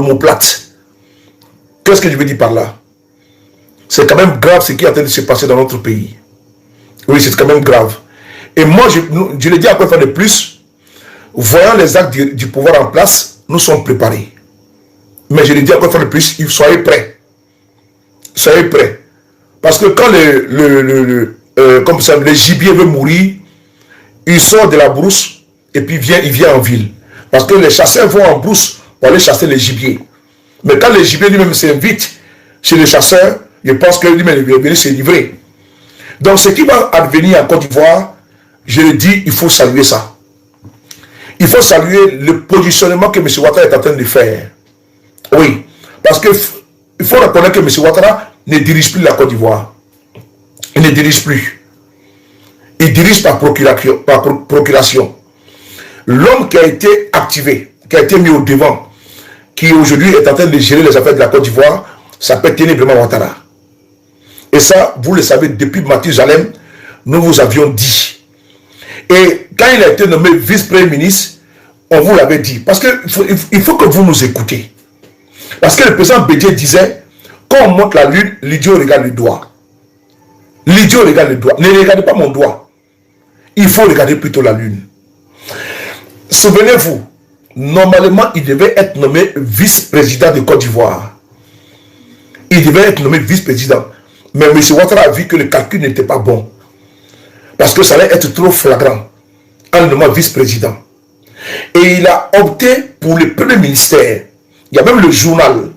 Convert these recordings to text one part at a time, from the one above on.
l'omoplate. Qu'est-ce que je veux dire par là? C'est quand même grave ce qui est en train de se passer dans notre pays. Oui, c'est quand même grave. Et moi, je le dis encore une fois de plus, voyant les actes du pouvoir en place, nous sommes préparés. Mais je le dis encore une fois de plus, soyez prêts. Soyez prêts. Parce que quand comme ça, le gibier veut mourir, il sort de la brousse et puis il vient en ville. Parce que les chasseurs vont en brousse pour aller chasser les gibiers. Mais quand le gibier lui-même s'invite chez les chasseurs, je pense que lui-même il va venir se livrer. Donc ce qui va advenir en Côte d'Ivoire, je le dis, il faut saluer ça. Il faut saluer le positionnement que M. Ouattara est en train de faire. Oui, parce qu'il faut reconnaître que M. Ouattara ne dirige plus la Côte d'Ivoire. Il ne dirige plus. Il dirige par procuration. L'homme qui a été activé, qui a été mis au devant, qui aujourd'hui est en train de gérer les affaires de la Côte d'Ivoire, s'appelle Tene Blema Ouattara. Et ça, vous le savez, depuis Mathusalem, nous vous avions dit. Et quand il a été nommé vice-premier ministre, on vous l'avait dit. Parce qu'il faut que vous nous écoutez. Parce que le président Bédié disait, quand on monte la lune, l'idiot regarde le doigt. L'idiot regarde le doigt. Ne regardez pas mon doigt. Il faut regarder plutôt la lune. Souvenez-vous, normalement, il devait être nommé vice-président de Côte d'Ivoire. Il devait être nommé vice-président. Mais M. Ouattara a vu que le calcul n'était pas bon. Parce que ça allait être trop flagrant en nommant vice-président. Et il a opté pour le premier ministère. Il y a même le journal.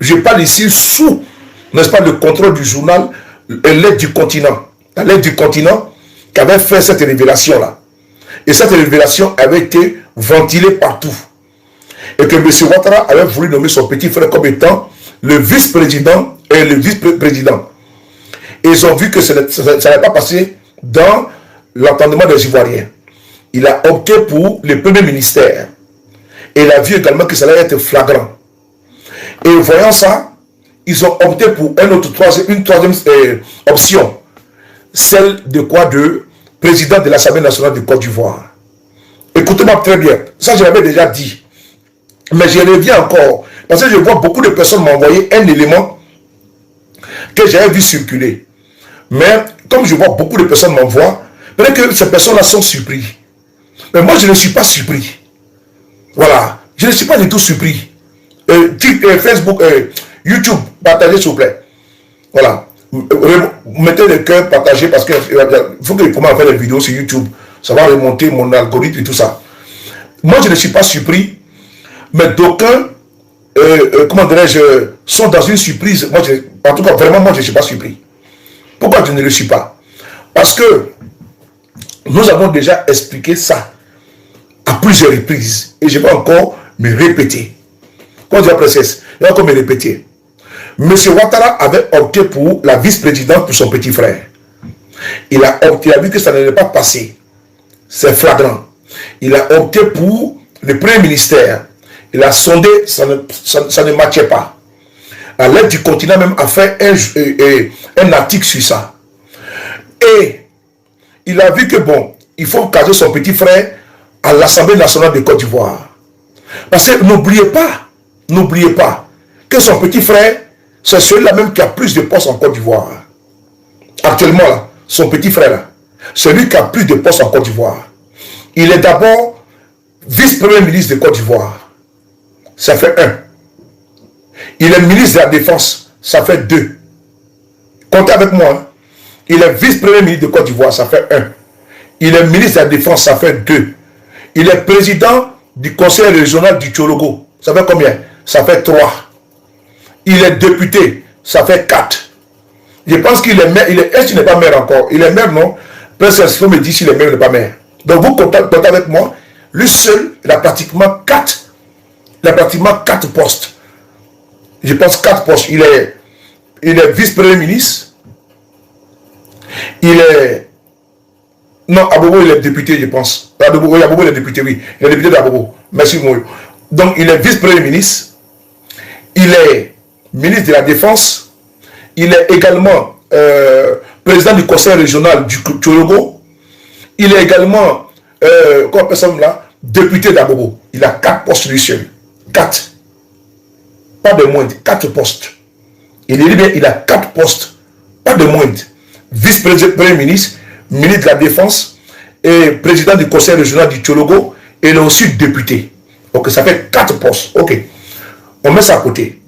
Je parle ici sous, n'est-ce pas, le contrôle du journal, l'aide du continent. La lettre du continent qui avait fait cette révélation-là. Et cette révélation avait été ventilée partout. Et que M. Ouattara avait voulu nommer son petit frère comme étant le vice-président et le vice-président. Et ils ont vu que ça n'allait pas passer dans l'entendement des Ivoiriens. Il a opté pour le premier ministère. Et il a vu également que ça allait être flagrant. Et voyant ça, ils ont opté pour une troisième option. Celle de quoi? De président de l'Assemblée nationale de Côte d'Ivoire. Écoutez-moi très bien. Ça, je l'avais déjà dit. Mais je reviens encore. Parce que je vois beaucoup de personnes m'envoyer un élément que j'avais vu circuler. Mais comme je vois beaucoup de personnes m'envoient, peut-être que ces personnes-là sont surpris. Mais moi, je ne suis pas surpris. Voilà. Je ne suis pas du tout surpris. Facebook, YouTube, partagez s'il vous plaît. Voilà. Mettez le cœur, partagez parce qu'il faut que je commence à faire des vidéos sur YouTube. Ça va remonter mon algorithme et tout ça. Moi, je ne suis pas surpris. Mais d'aucuns, comment dirais-je, sont dans une surprise. Moi, en tout cas, vraiment, moi, je ne suis pas surpris. Pourquoi je ne le suis pas? Parce que nous avons déjà expliqué ça à plusieurs reprises. Et je vais encore me répéter. Quand je dis la princesse, je vais encore me répéter. M. Ouattara avait opté pour la vice-présidente pour son petit frère. Il a vu que ça n'allait pas passer. C'est flagrant. Il a opté pour le premier ministère. Il a sondé, ça ne matchait pas. La lettre du continent même a fait un article sur ça. Et il a vu que bon, il faut caser son petit frère à l'Assemblée nationale de Côte d'Ivoire. Parce que n'oubliez pas que son petit frère, c'est celui-là même qui a plus de postes en Côte d'Ivoire. Actuellement, là, son petit frère, là, celui qui a plus de postes en Côte d'Ivoire. Il est d'abord vice-premier ministre de Côte d'Ivoire. Ça fait 1. Il est ministre de la Défense. Ça fait 2. Comptez avec moi. Hein. Il est vice-premier ministre de Côte d'Ivoire. Ça fait 1. Il est ministre de la Défense. Ça fait 2. Il est président du conseil régional du Tchologo. Ça fait combien? Ça fait 3. Il est député. Ça fait 4. Je pense qu'il est maire. Est-ce qu'il n'est pas maire encore? Il est maire, non? Peut-être qu'il me dit s'il est maire ou n'est pas maire. Donc vous comptez avec moi. Lui seul, il a pratiquement 4. Il a pratiquement 4 postes. Je pense 4 postes. Il est vice-premier ministre. Il est... Non, Abobo, il est député, je pense. Abobo, il est député, oui. Il est député d'Abobo. Merci, Moyo. Donc, il est vice-premier ministre. Il est ministre de la Défense. Il est également président du conseil régional du Tchologo. Il est également, comme personne là, député d'Abobo. Il a 4 postes lui seul. 4. pas de moindre, 4 postes. Il dit bien, il a 4 postes, pas de moindre. Vice-premier ministre, ministre de la Défense, et président du conseil régional du Tchologo, et il est aussi député. Ok, ça fait 4 postes. Ok, on met ça à côté.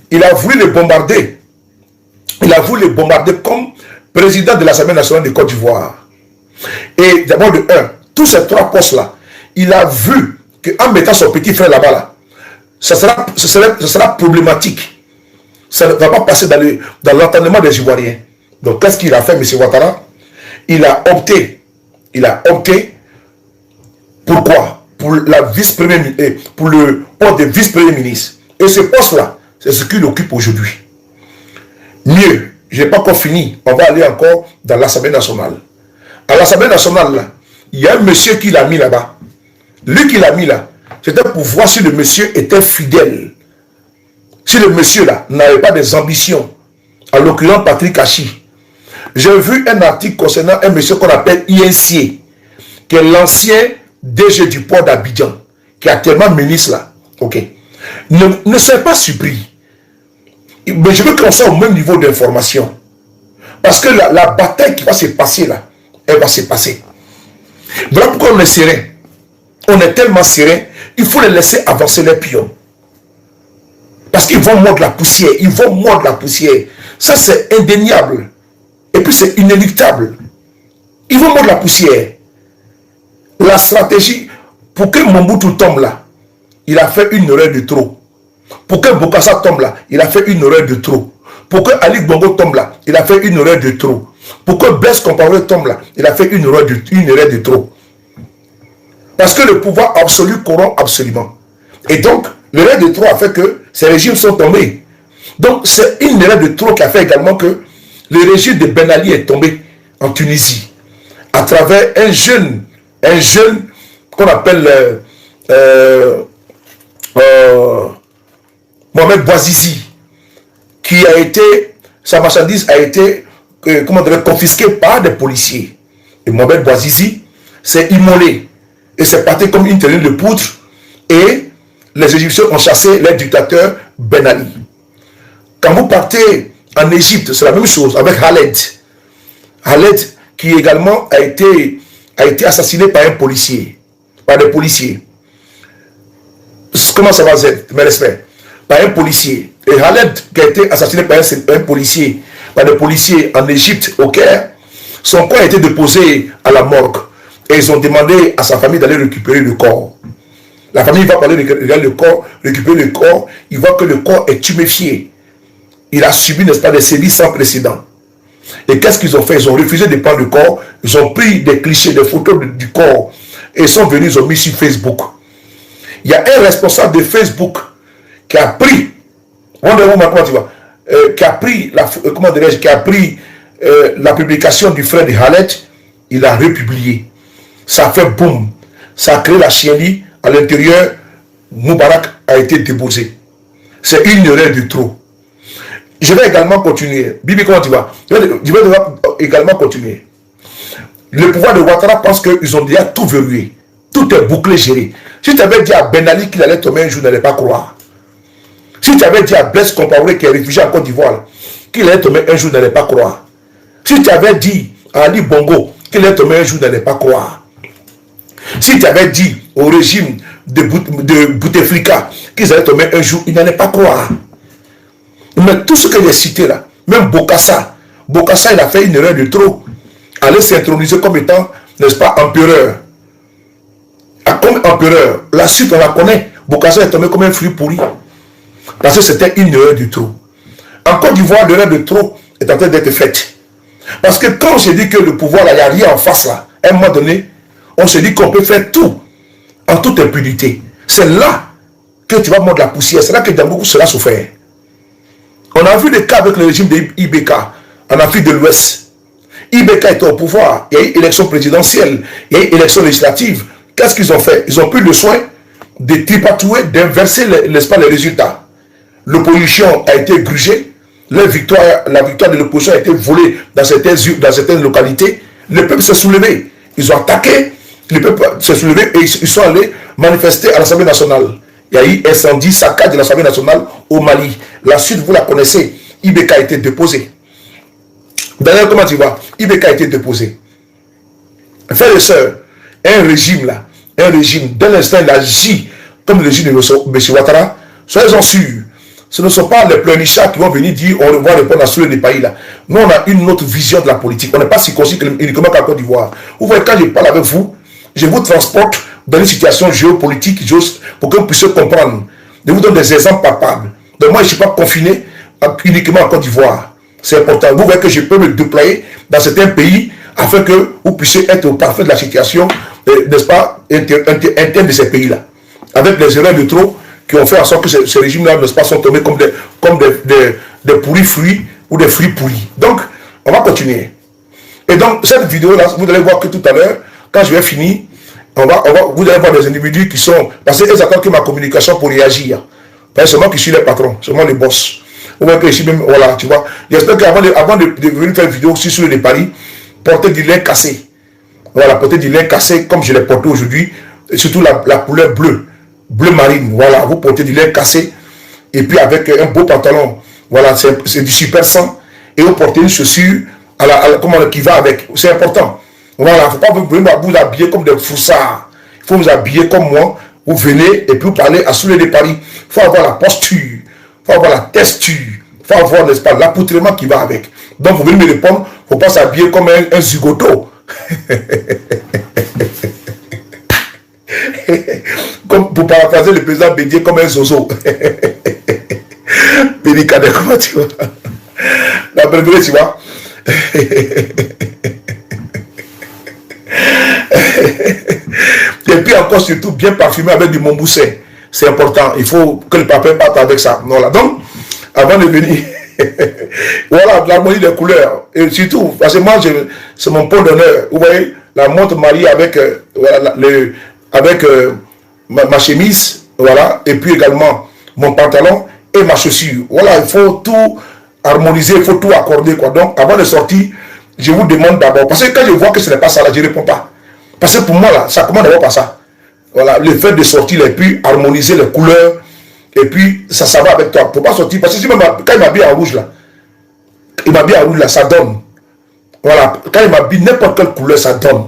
Il a voulu les bombarder. Il a voulu les bombarder comme président de l'Assemblée nationale de Côte d'Ivoire. Et d'abord de 1, tous ces 3 postes-là, il a vu qu'en mettant son petit frère là-bas, là, ça sera problématique. Ça ne va pas passer dans l'entendement des Ivoiriens. Donc, qu'est-ce qu'il a fait, M. Ouattara? Il a opté. Pourquoi? Pour le poste de vice-premier ministre. Et ce poste-là, c'est ce qu'il occupe aujourd'hui. Mieux, je n'ai pas encore fini. On va aller encore dans l'Assemblée nationale. À l'Assemblée nationale, là, il y a un monsieur qui l'a mis là-bas. Lui qui l'a mis là, c'était pour voir si le monsieur était fidèle. Si le monsieur là n'avait pas des ambitions. En l'occurrence, Patrick Hachi. J'ai vu un article concernant un monsieur qu'on appelle INC, qui est l'ancien DG du port d'Abidjan, qui est actuellement ministre là. Ok. Ne soyez pas surpris. Mais je veux qu'on soit au même niveau d'information. Parce que la bataille qui va se passer là, elle va se passer. Voilà pourquoi on est serein. On est tellement serein, il faut les laisser avancer les pions. Parce qu'ils vont mordre la poussière. Ils vont mordre la poussière. Ça, c'est indéniable. Et puis, c'est inéluctable. Ils vont mordre la poussière. La stratégie, pour que Mobutu tombe là, il a fait une erreur de trop. Pour que Bokassa tombe là, il a fait une erreur de trop. Pour que Ali Bongo tombe là, il a fait une erreur de trop. Pour que Blaise Compaoré tombe là, il a fait une erreur de trop. Parce que le pouvoir absolu corrompt absolument. Et donc, l'erreur de trop a fait que ces régimes sont tombés. Donc, c'est une erreur de trop qui a fait également que le régime de Ben Ali est tombé en Tunisie. À travers un jeune qu'on appelle Mohamed Bouazizi, qui a été, sa marchandise a été confisquée par des policiers. Et Mohamed Bouazizi s'est immolé. Et c'est parti comme une terrine de poutre. Et les Égyptiens ont chassé les dictateurs Ben Ali. Quand vous partez en Égypte, c'est la même chose avec Khaled. Khaled qui également a été assassiné par un policier. Par des policiers. Comment ça va, mes respects? Par un policier. Et Khaled qui a été assassiné par un policier. Par des policiers en Égypte, au Caire. Son corps a été déposé à la morgue. Et ils ont demandé à sa famille d'aller récupérer le corps. La famille va parler de le corps, récupérer le corps. Il voit que le corps est tuméfié. Il a subi, n'est-ce pas, des sévices sans précédent. Et qu'est-ce qu'ils ont fait? Ils ont refusé de prendre le corps. Ils ont pris des clichés, des photos du corps. Et ils sont venus, ils ont mis sur Facebook. Il y a un responsable de Facebook qui a pris, qui a pris la publication du frère de Khaled. Il a republié. Ça a fait boum. Ça a créé la chienlit. À l'intérieur, Moubarak a été déposé. C'est une erreur de trop. Je vais également continuer. Bibi, comment tu vas? Je vais également continuer. Le pouvoir de Ouattara pense qu'ils ont déjà tout verrouillé. Tout est bouclé, géré. Si tu avais dit à Ben Ali qu'il allait tomber un jour, il n'allait pas croire. Si tu avais dit à Blaise Compaoré qui est réfugié en Côte d'Ivoire qu'il allait tomber un jour, il n'allait pas croire. Si tu avais dit à Ali Bongo qu'il allait tomber un jour, il n'allait pas croire. Si tu avais dit au régime de Bouteflika qu'ils allaient tomber un jour, ils n'allaient pas croire. Mais tout ce que j'ai cité là, même Bokassa, il a fait une erreur de trop. Aller s'introniser comme étant, n'est-ce pas, empereur. Comme empereur, la suite on la connaît. Bokassa est tombé comme un fruit pourri. Parce que c'était une erreur de trop. En Côte d'Ivoire, l'erreur de trop est en train d'être faite. Parce que quand je dis que le pouvoir là, il n'y a rien en face là, à un moment donné, on se dit qu'on peut faire tout, en toute impunité. C'est là que tu vas mordre la poussière. C'est là que Djamboukou sera souffert. On a vu des cas avec le régime de IBK en Afrique de l'Ouest. IBK était au pouvoir. Il y a eu élection présidentielle. Il y a eu élection législative. Qu'est-ce qu'ils ont fait? Ils ont pris le soin de tripatouer, d'inverser les résultats. L'opposition a été grugée. La victoire de l'opposition a été volée dans certaines localités. Le peuple s'est soulevé. Ils ont attaqué. Le peuple s'est soulevé et ils sont allés manifester à l'Assemblée nationale. Il y a eu incendie, saccage de l'Assemblée nationale au Mali. La suite, vous la connaissez. IBK a été déposé. D'ailleurs, comment tu vois? IBK a été déposé. Frères et sœurs, un régime là, un régime, dès l'instant il agit comme le régime de M. Ouattara, soyez-en sûrs. Ce ne sont pas les pleurnichards qui vont venir dire on va répondre à ceux des pays là. Nous, on a une autre vision de la politique. On n'est pas si conscient uniquement qu'à Côte d'Ivoire. Vous voyez, quand je parle avec vous, je vous transporte dans une situation géopolitique pour que vous puissiez comprendre. Je vous donne des exemples palpables. Donc moi, je ne suis pas confiné uniquement en Côte d'Ivoire. C'est important. Vous voyez que je peux me déployer dans certains pays afin que vous puissiez être au parfait de la situation, n'est-ce pas, interne de ces pays-là. Avec les erreurs de trop qui ont fait en sorte que ces régimes-là, n'est-ce pas, sont tombés comme des pourris fruits ou des fruits pourris. Donc, on va continuer. Et donc, cette vidéo-là, vous allez voir que tout à l'heure, quand je vais finir, vous allez voir des individus qui sont... Parce qu'ils attendent que ma communication pour réagir. Parce que c'est moi qui suis le patron, c'est moi le boss. Vous voyez que je suis même... Voilà, tu vois. J'espère qu'avant de venir faire une vidéo aussi sur les paris, porter du lait cassé. Voilà, porter du lait cassé comme je l'ai porté aujourd'hui. Surtout la couleur bleue. Bleu marine. Voilà, vous portez du lait cassé. Et puis avec un beau pantalon. Voilà, c'est du super 100. Et vous portez une chaussure qui va avec. C'est important. Voilà, il ne faut pas vous habiller comme des foussards. Il faut vous habiller comme moi. Vous venez et puis vous parlez à Soulé de Paris. Il faut avoir la posture. Il faut avoir la texture. Il faut avoir, n'est-ce pas, l'accoutrement qui va avec. Donc vous venez me répondre. Il ne faut pas s'habiller comme un zigoto. Comme pour paraphraser le président Bédier comme un zozo. Pédicade, comment tu vois? La belle, tu vois? Et puis encore, surtout, bien parfumé avec du Montbousset. C'est important. Il faut que le papa parte avec ça. Voilà. Donc, avant de venir, voilà, l'harmonie des couleurs. Et surtout, parce que moi, c'est mon point d'honneur. Vous voyez, la montre mariée avec, voilà, avec ma chemise, voilà, et puis également mon pantalon et ma chaussure. Voilà, il faut tout harmoniser, il faut tout accorder, quoi. Donc, avant de sortir, je vous demande d'abord, parce que quand je vois que ce n'est pas ça, là, je ne réponds pas. Parce que pour moi, là, ça commence d'abord par ça. Voilà, le fait de sortir, et puis harmoniser les couleurs, et puis ça va avec toi. Il ne faut pas sortir, parce que si même, quand il m'habille en rouge, là, il m'habille en rouge, là, ça donne. Voilà, quand il m'habille n'importe quelle couleur, ça donne.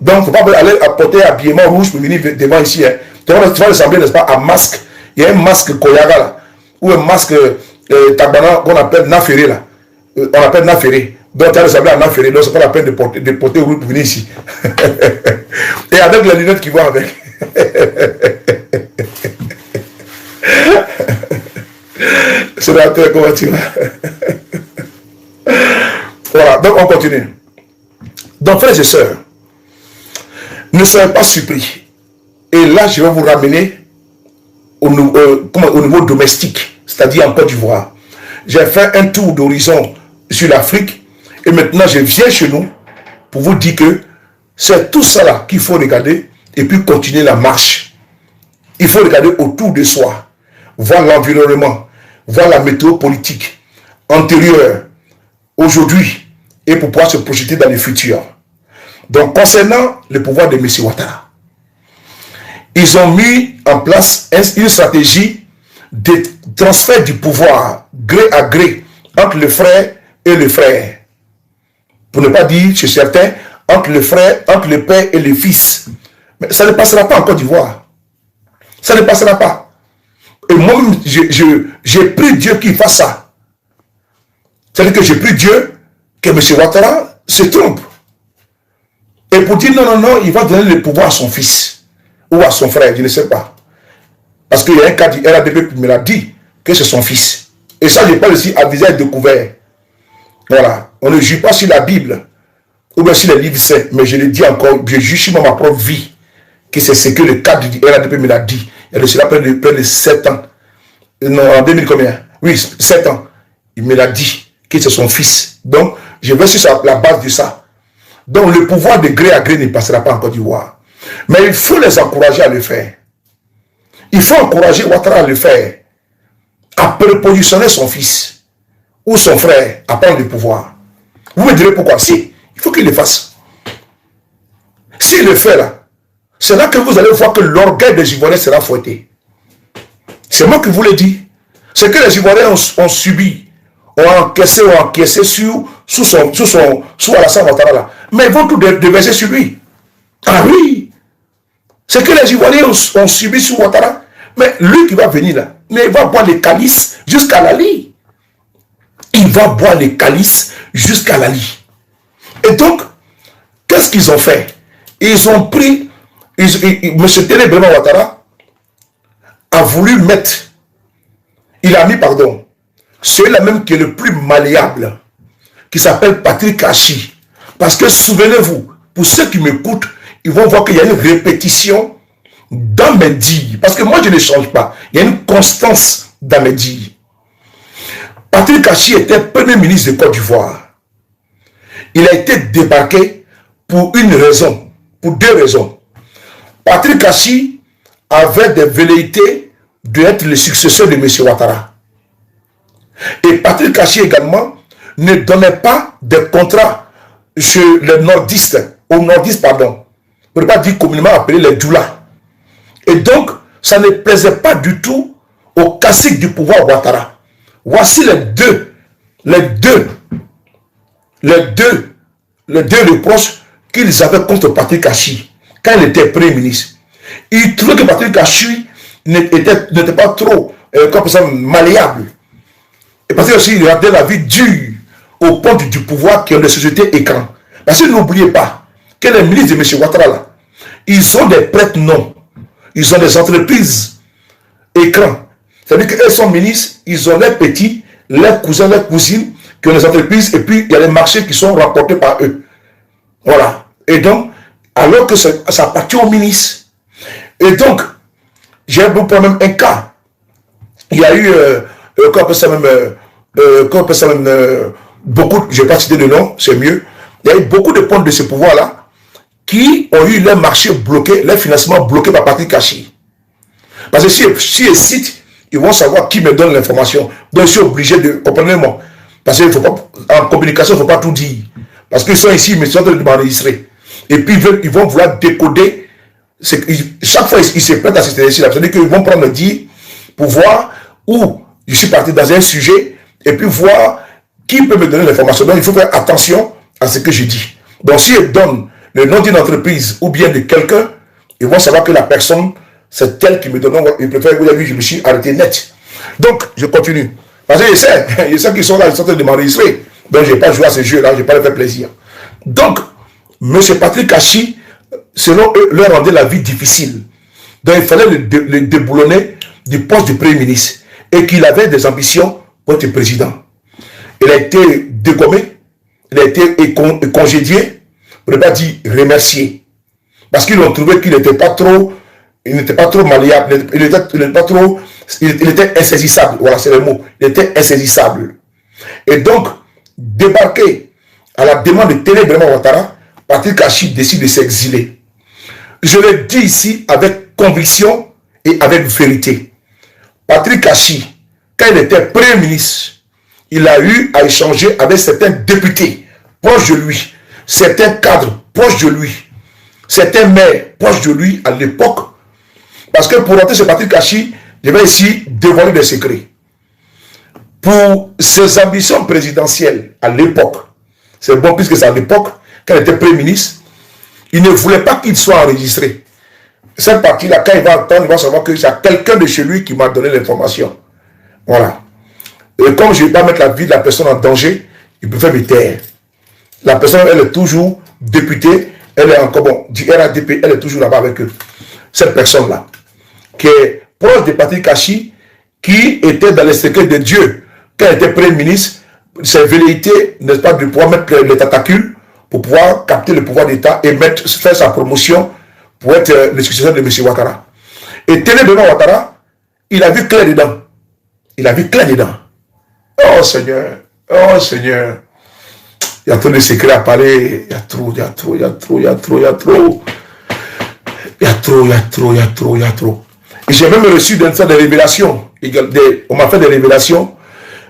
Donc, il ne faut pas aller apporter un habillement rouge pour venir devant ici. Hein. Tu vas ressembler, n'est-ce pas, à un masque. Il y a un masque Koyaga, là, ou un masque Tabana qu'on appelle Naféré, là. On appelle Naféré. Donc, tu as ressembler à Naféré, donc ce n'est pas la peine de porter rouge pour venir ici. Et avec les lunettes qui vont avec. C'est la terre, comment tu vas. Voilà, donc on continue. Donc, frères et sœurs, ne soyez pas surpris. Et là, je vais vous ramener au niveau domestique, c'est-à-dire en Côte d'Ivoire. J'ai fait un tour d'horizon sur l'Afrique et maintenant je viens chez nous pour vous dire que c'est tout ça là qu'il faut regarder et puis continuer la marche. Il faut regarder autour de soi, voir l'environnement, voir la météo politique antérieure, aujourd'hui, et pour pouvoir se projeter dans le futur. Donc, concernant le pouvoir de M. Ouattara, ils ont mis en place une stratégie de transfert du pouvoir gré à gré entre le frère et le frère. Pour ne pas dire chez certains, entre le frère, entre le père et le fils. Mais ça ne passera pas en Côte d'Ivoire. Ça ne passera pas. Et moi-même, j'ai pris Dieu qu'il fasse ça. C'est-à-dire que j'ai pris Dieu que M. Ouattara se trompe. Et pour dire non, non, non, il va donner le pouvoir à son fils. Ou à son frère, je ne sais pas. Parce qu'il y a un cas du RADP qui me l'a dit, que c'est son fils. Et ça, je parle aussi à visage découvert. Voilà. On ne juge pas sur la Bible, ou bien sur les livres saints, mais je le dis encore, je juge sur ma propre vie, que c'est ce que le cadre du RADP me l'a dit. Il y a de cela près de 7 ans. Non, en 2000 combien? Oui, 7 ans. Il me l'a dit, que c'est son fils. Donc, je vais sur la base de ça. Donc, le pouvoir de gré à gré ne passera pas en Côte d'Ivoire. Mais il faut les encourager à le faire. Il faut encourager Ouattara à le faire. À prépositionner son fils ou son frère à prendre le pouvoir. Vous me direz pourquoi? Si, il faut qu'il le fasse. S'il le fait là, c'est là que vous allez voir que l'orgueil des Ivoiriens sera fouetté. C'est moi qui vous l'ai dit. Ce que les Ivoiriens ont subi, ont encaissé sous Alassane Ouattara là. Mais ils vont tout déverser sur lui. Ah oui. Ce que les Ivoiriens ont subi sur Ouattara, mais lui qui va venir là, mais il va boire les calices jusqu'à la lit. Il va boire les calices jusqu'à la lit. Et donc, qu'est-ce qu'ils ont fait? Ils ont pris, M. Téné Béma Ouattara a voulu mettre, il a mis, pardon, celui-là même qui est le plus malléable, qui s'appelle Patrick Kachi. Parce que souvenez-vous, pour ceux qui m'écoutent, ils vont voir qu'il y a une répétition dans mes dires. Parce que moi, je ne change pas. Il y a une constance dans mes dires. Patrick Kachi était Premier ministre de Côte d'Ivoire. Il a été débarqué pour une raison, pour deux raisons. Patrick Kachi avait des velléités d'être le successeur de M. Ouattara. Et Patrick Kachi également ne donnait pas de contrat chez les nordistes, aux nordistes, pardon. On ne peut pas dire communément appelé les doulas. Et donc, ça ne plaisait pas du tout au cacique du pouvoir Ouattara. Voici les deux reproches qu'ils avaient contre Patrick Kachi quand il était Premier ministre. Ils trouvaient que Patrick Kachi n'était pas trop malléable. Et Patrick Kachi il rendait la vie dure au point du pouvoir qui ont des sociétés écrans. Parce que n'oubliez pas que les ministres de M. Ouattara là, ils sont des prêtres non. Ils ont des entreprises écrans. C'est-à-dire qu'eux sont ministres, ils ont leurs petits, leurs cousins, leurs cousines qui ont des entreprises et puis il y a les marchés qui sont rapportés par eux. Voilà. Et donc, alors que ça appartient aux ministres. Et donc, j'ai même un cas. Il y a eu, qu'on appelle ça même, beaucoup, je ne vais pas citer de nom, c'est mieux. Il y a eu beaucoup de points de ce pouvoir-là qui ont eu leur marché bloqué, leur financement bloqué par Patrick Kachi. Parce que si ils citent, ils vont savoir qui me donne l'information. Donc je suis obligé de, comprenez-moi. Parce qu'en communication, il ne faut pas tout dire. Parce qu'ils sont ici, mais ils sont en train de m'enregistrer. Et puis ils vont vouloir décoder. Chaque fois, ils se prêtent à cette énergie-là. C'est-à-dire qu'ils vont prendre le dire pour voir où je suis parti dans un sujet et puis voir qui peut me donner l'information. Donc il faut faire attention à ce que je dis. Donc si ils donnent le nom d'une entreprise ou bien de quelqu'un, ils vont savoir que la personne, c'est elle qui me donne. Ils préfèrent, vous avez vu, je me suis arrêté net. Donc, je continue. Parce que je sais qu'ils sont là, ils sont en train de m'enregistrer. Donc, je n'ai pas joué à ce jeu-là, je n'ai pas fait plaisir. Donc, M. Patrick Kachi, selon eux, leur rendait la vie difficile. Donc, il fallait le déboulonner du poste de Premier ministre. Et qu'il avait des ambitions pour être président. Il a été dégommé, il a été congédié, on ne peut pas dire remercier. Parce qu'ils ont trouvé qu'il n'était pas trop malléable, il était insaisissable. Voilà, c'est le mot. Il était insaisissable. Et donc, débarqué à la demande de Téné Béma Ouattara, Patrick Kachi décide de s'exiler. Je le dis ici avec conviction et avec vérité. Patrick Kachi, quand il était Premier ministre, il a eu à échanger avec certains députés proches de lui, certains cadres proches de lui, certains maires proches de lui à l'époque. Parce que pour rentrer chez Patrick Kachi, je vais ici dévoiler des secrets. Pour ses ambitions présidentielles à l'époque, c'est bon puisque c'est à l'époque, quand il était Premier ministre, il ne voulait pas qu'il soit enregistré. Cette partie-là, quand il va entendre, il va savoir que c'est quelqu'un de chez lui qui m'a donné l'information. Voilà. Et comme je ne vais pas mettre la vie de la personne en danger, il préfère me taire. La personne, elle est toujours députée, elle est encore, bon, du RADP, elle est toujours là-bas avec eux. Cette personne-là, qui est proche de Patrick Kachi, qui était dans les secrets de Dieu, quand il était Premier ministre, ses velléités, n'est-ce pas, de pouvoir mettre les tentacules pour pouvoir capter le pouvoir d'État et faire sa promotion pour être le successeur de M. Ouattara. Et Téné Béma Ouattara, il a vu clair dedans. Il a vu clair dedans. Oh Seigneur, oh Seigneur. Il y a trop de secrets à parler. Il y a trop, il y a trop, il y a trop, il y a trop, il y a trop. Il y a trop, il y a trop, il y a trop, il y a trop. Et j'ai même reçu des révélations. On m'a fait des révélations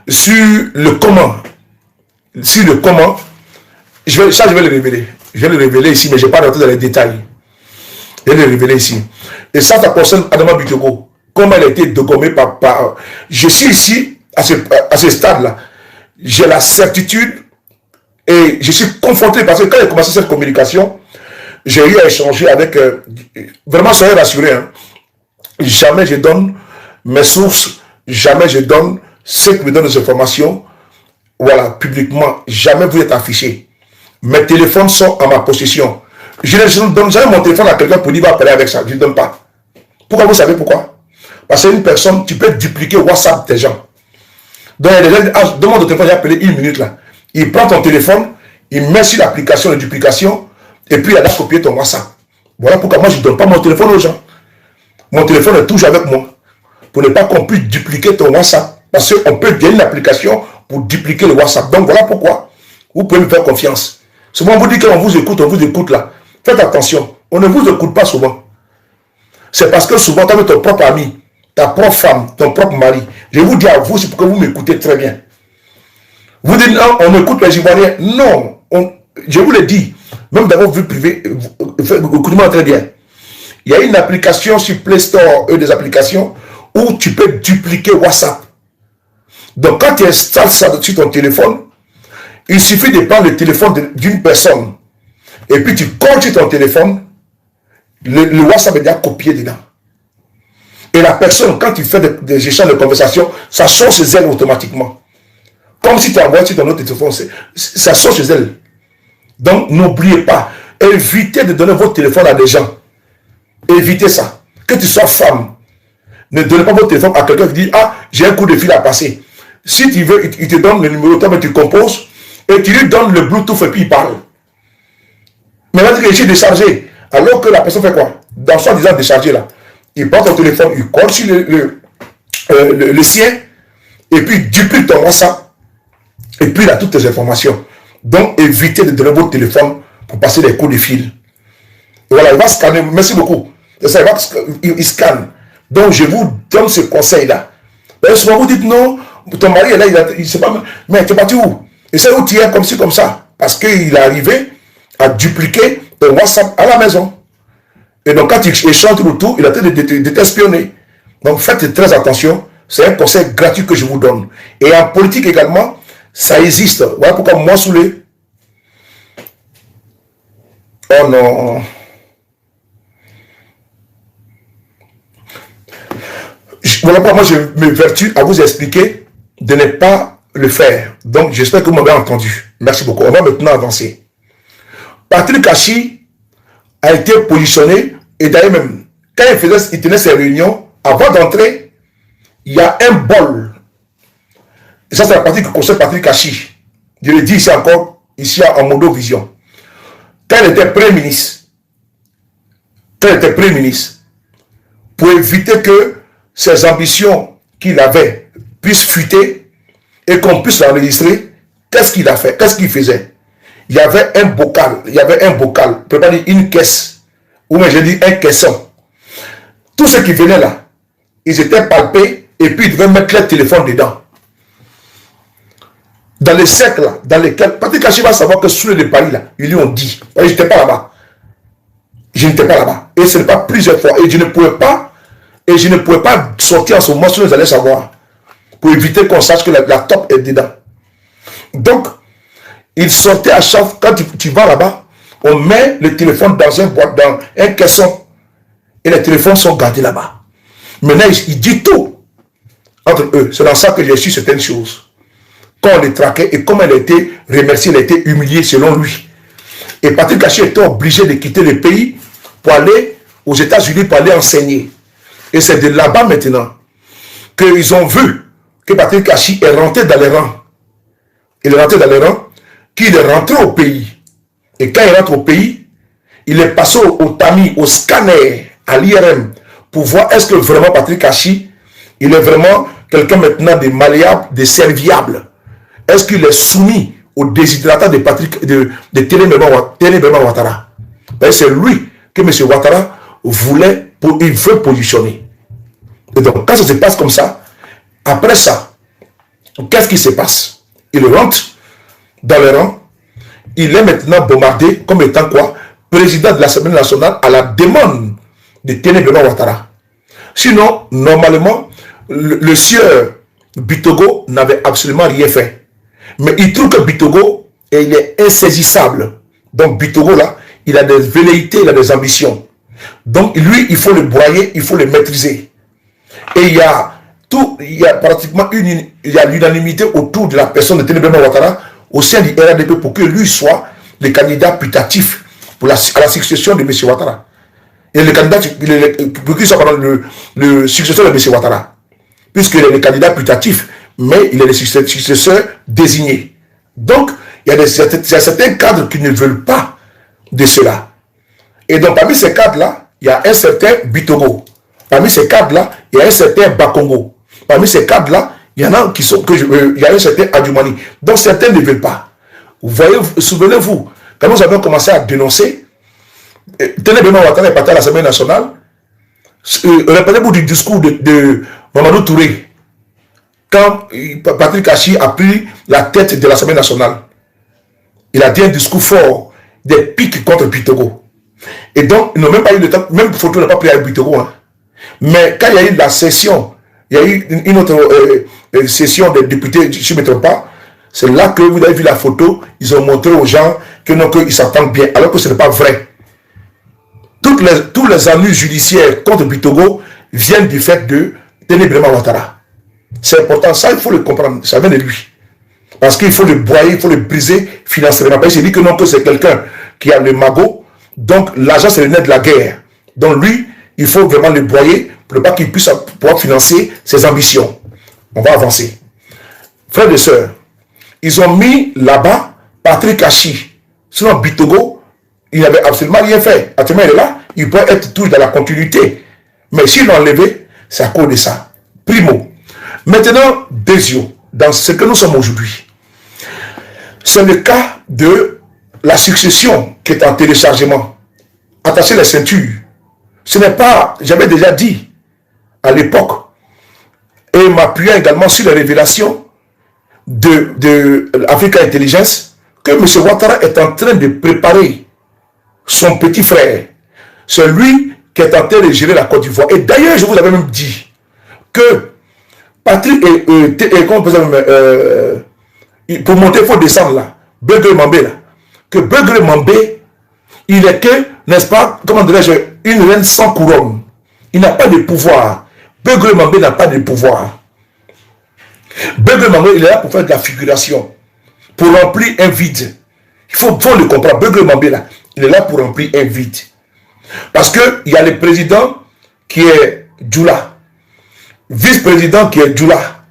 sur le comment. Sur le comment. Je vais le révéler. Je vais le révéler ici, mais je ne vais pas rentrer dans les détails. Je vais le révéler ici. Et ça concerne Adama Biteko. comme elle a été dégommée par... Je suis ici, à ce stade-là. J'ai la certitude et je suis confronté parce que quand j'ai commencé cette communication, j'ai eu à échanger avec... vraiment, soyez rassurés. Hein, jamais je donne mes sources, jamais je donne ceux qui me donnent des informations, voilà, publiquement. Jamais vous êtes affichés. Mes téléphones sont à ma possession. Je ne donne jamais mon téléphone à quelqu'un pour dire va parler avec ça. Je ne donne pas. Pourquoi vous savez pourquoi? Parce qu'une personne, tu peux dupliquer WhatsApp des gens. Donc, il y a des gens, demande au téléphone, j'ai appelé 1 minute là. Il prend ton téléphone, il met sur l'application de duplication, et puis il a copié ton WhatsApp. Voilà pourquoi moi je ne donne pas mon téléphone aux gens. Mon téléphone est toujours avec moi. Pour ne pas qu'on puisse dupliquer ton WhatsApp. Parce qu'on peut gagner une application pour dupliquer le WhatsApp. Donc voilà pourquoi. Vous pouvez me faire confiance. Souvent on vous dit qu'on vous écoute là. Faites attention. On ne vous écoute pas souvent. C'est parce que souvent, tu as ton propre ami, ta propre femme, ton propre mari. Je vous dis à vous, c'est pour que vous m'écoutez très bien. Vous dites, non, on écoute les Ivoiriens. Non, je vous le dis, même dans votre vie privée, écoutez-moi très bien. Il y a une application sur Play Store, des applications, où tu peux dupliquer WhatsApp. Donc, quand tu installes ça sur ton téléphone, il suffit de prendre le téléphone d'une personne, et puis tu colles sur ton téléphone, le WhatsApp est déjà copié dedans. Et la personne, quand tu fais des échanges de conversation, ça sort chez elle automatiquement. Comme si tu envoies sur ton autre téléphone, ça sort chez elle. Donc, n'oubliez pas, évitez de donner votre téléphone à des gens. Évitez ça. Que tu sois femme, ne donnez pas votre téléphone à quelqu'un qui dit, ah, j'ai un coup de fil à passer. Si tu veux, il te donne le numéro, toi, tu composes, et tu lui donnes le Bluetooth et puis il parle. Mais là, tu es déchargé. Alors que la personne fait quoi? Dans son disant déchargé là, il prend ton téléphone, il colle sur le sien, et puis il duplique ton WhatsApp, et puis il a toutes tes informations. Donc évitez de donner votre téléphone pour passer des coups de fil. Et voilà, il va scanner, merci beaucoup. Il scanne. Donc je vous donne ce conseil-là. Souvent vous dites non, ton mari est là, il ne sait pas, mais tu es parti où? Et c'est où tu es comme ci, comme ça. Parce qu'il est arrivé à dupliquer ton WhatsApp à la maison. Et donc, quand tu échanges tout le tout, il a tenté de t'espionner. Donc, faites très attention. C'est un conseil gratuit que je vous donne. Et en politique également, ça existe. Voilà pourquoi moi, sous les... Oh non. Voilà pourquoi moi, je me vertue à vous expliquer de ne pas le faire. Donc, j'espère que vous m'avez entendu. Merci beaucoup. On va maintenant avancer. Patrick Kachi a été positionné, et d'ailleurs même, quand il tenait ses réunions, avant d'entrer, il y a un bol. Et ça, c'est la partie que concerne Patrick Kachi. Je le dis ici encore, ici en Mondo Vision. Quand il était Premier ministre, pour éviter que ses ambitions qu'il avait puissent fuiter et qu'on puisse l'enregistrer, qu'est-ce qu'il a fait? Qu'est-ce qu'il faisait? Il y avait un bocal, préparé une caisse, ou même j'ai dit un caisson. Tous ceux qui venaient là, ils étaient palpés et puis ils devaient mettre leur téléphone dedans. Dans les cercles là, dans lesquels, Patrick Kachi va savoir que sous le Paris là, ils lui ont dit, je n'étais pas là-bas. Je n'étais pas là-bas. Et ce n'est pas plusieurs fois. Et je ne pouvais pas sortir en ce moment, sinon vous allez savoir. Pour éviter qu'on sache que la top est dedans. Donc, il sortait à chaque fois, quand tu vas là-bas, on met le téléphone dans un caisson. Et les téléphones sont gardés là-bas. Maintenant, il dit tout entre eux. C'est dans ça que j'ai su certaines choses. Quand on les traquait et comment elle a été remerciée, elle a été humiliée selon lui. Et Patrick Kachi était obligé de quitter le pays pour aller aux États-Unis pour aller enseigner. Et c'est de là-bas maintenant qu'ils ont vu que Patrick Kachi est rentré dans les rangs. Il est rentré dans les rangs, qu'il est rentré au pays. Et quand il rentre au pays, il est passé au tamis, au scanner, à l'IRM, pour voir est-ce que vraiment Patrick Kachi, il est vraiment quelqu'un maintenant de malléable, de serviable. Est-ce qu'il est soumis au déshydratat de Téné Ouattara? C'est lui que M. Ouattara il veut positionner. Et donc, quand ça se passe comme ça, après ça, qu'est-ce qui se passe? Il rentre dans les rangs, il est maintenant bombardé comme étant quoi? Président de l'Assemblée nationale à la demande de Téné Ouattara. Sinon, normalement, le sieur Bitogo n'avait absolument rien fait. Mais il trouve que Bitogo, il est insaisissable. Donc Bitogo, là, il a des velléités, il a des ambitions. Donc lui, il faut le broyer, il faut le maîtriser. Et il y a pratiquement l'unanimité autour de la personne de Téné Braima Ouattara au sein du RADP pour que lui soit le candidat putatif à la succession de M. Ouattara. Et le candidat, pour qu'il soit le successeur de M. Ouattara. Puisqu'il est le candidat putatif, mais il est le successeur désigné. Donc, il y a certains cadres qui ne veulent pas de cela. Et donc, parmi ces cadres-là, il y a un certain Bitogo. Parmi ces cadres-là, il y a un certain Bakongo. Parmi ces cadres-là, il y en a qui sont, il y a un certain Adjoumani. Donc, certains ne veulent pas. Vous voyez, souvenez-vous, quand nous avons commencé à dénoncer, Téné Braima Ouattara est parti à l'Assemblée nationale. Rappelez-vous du discours de Mamadou Touré, quand Patrick Achi a pris la tête de l'Assemblée nationale. Il a dit un discours fort, des piques contre Bitogo. Et donc, ils n'ont même pas eu le temps, même photo n'a pas pris avec Bitogo. Hein. Mais quand il y a eu la session, il y a eu une autre session des députés, je ne me trompe pas, c'est là que vous avez vu la photo, ils ont montré aux gens que non, qu'ils s'entendent bien, alors que ce n'est pas vrai. Tous les ennuis judiciaires contre Bitogo viennent du fait de Téné Braima Ouattara. C'est important, ça il faut le comprendre, ça vient de lui. Parce qu'il faut le broyer, il faut le briser financièrement. Parce qu'il dit que non, que c'est quelqu'un qui a le magot, donc l'argent c'est le nez de la guerre. Donc lui, il faut vraiment le broyer pour ne pas qu'il puisse pouvoir financer ses ambitions. On va avancer. Frères et sœurs, ils ont mis là-bas Patrick Achi. Sinon Bitogo, il n'avait absolument rien fait. Actuellement, il est là, il peut être toujours dans la continuité. Mais s'il l'a enlevé, c'est à cause de ça. Primo. Maintenant, deuxièmement, dans ce que nous sommes aujourd'hui, c'est le cas de la succession qui est en téléchargement. Attachez les ceintures. Ce n'est pas, j'avais déjà dit à l'époque, et m'appuyant également sur les révélations de Africa Intelligence, que M. Ouattara est en train de préparer son petit frère. C'est lui qui est en train de gérer la Côte d'Ivoire. Et d'ailleurs, je vous avais même dit que Patrick pour monter, il faut descendre là. Beugre Mambé là. Que Beugre Mambé, il est que, n'est-ce pas, comment dirais-je, une reine sans couronne. Il n'a pas de pouvoir. Beugre Mambé n'a pas de pouvoir. Beugre Mambé, il est là pour faire de la figuration. Pour remplir un vide. Il faut le comprendre. Beugre Mambé là, il est là pour remplir un vide. Parce qu'il y a le président qui est Djoula. Vice-président qui est Djoula.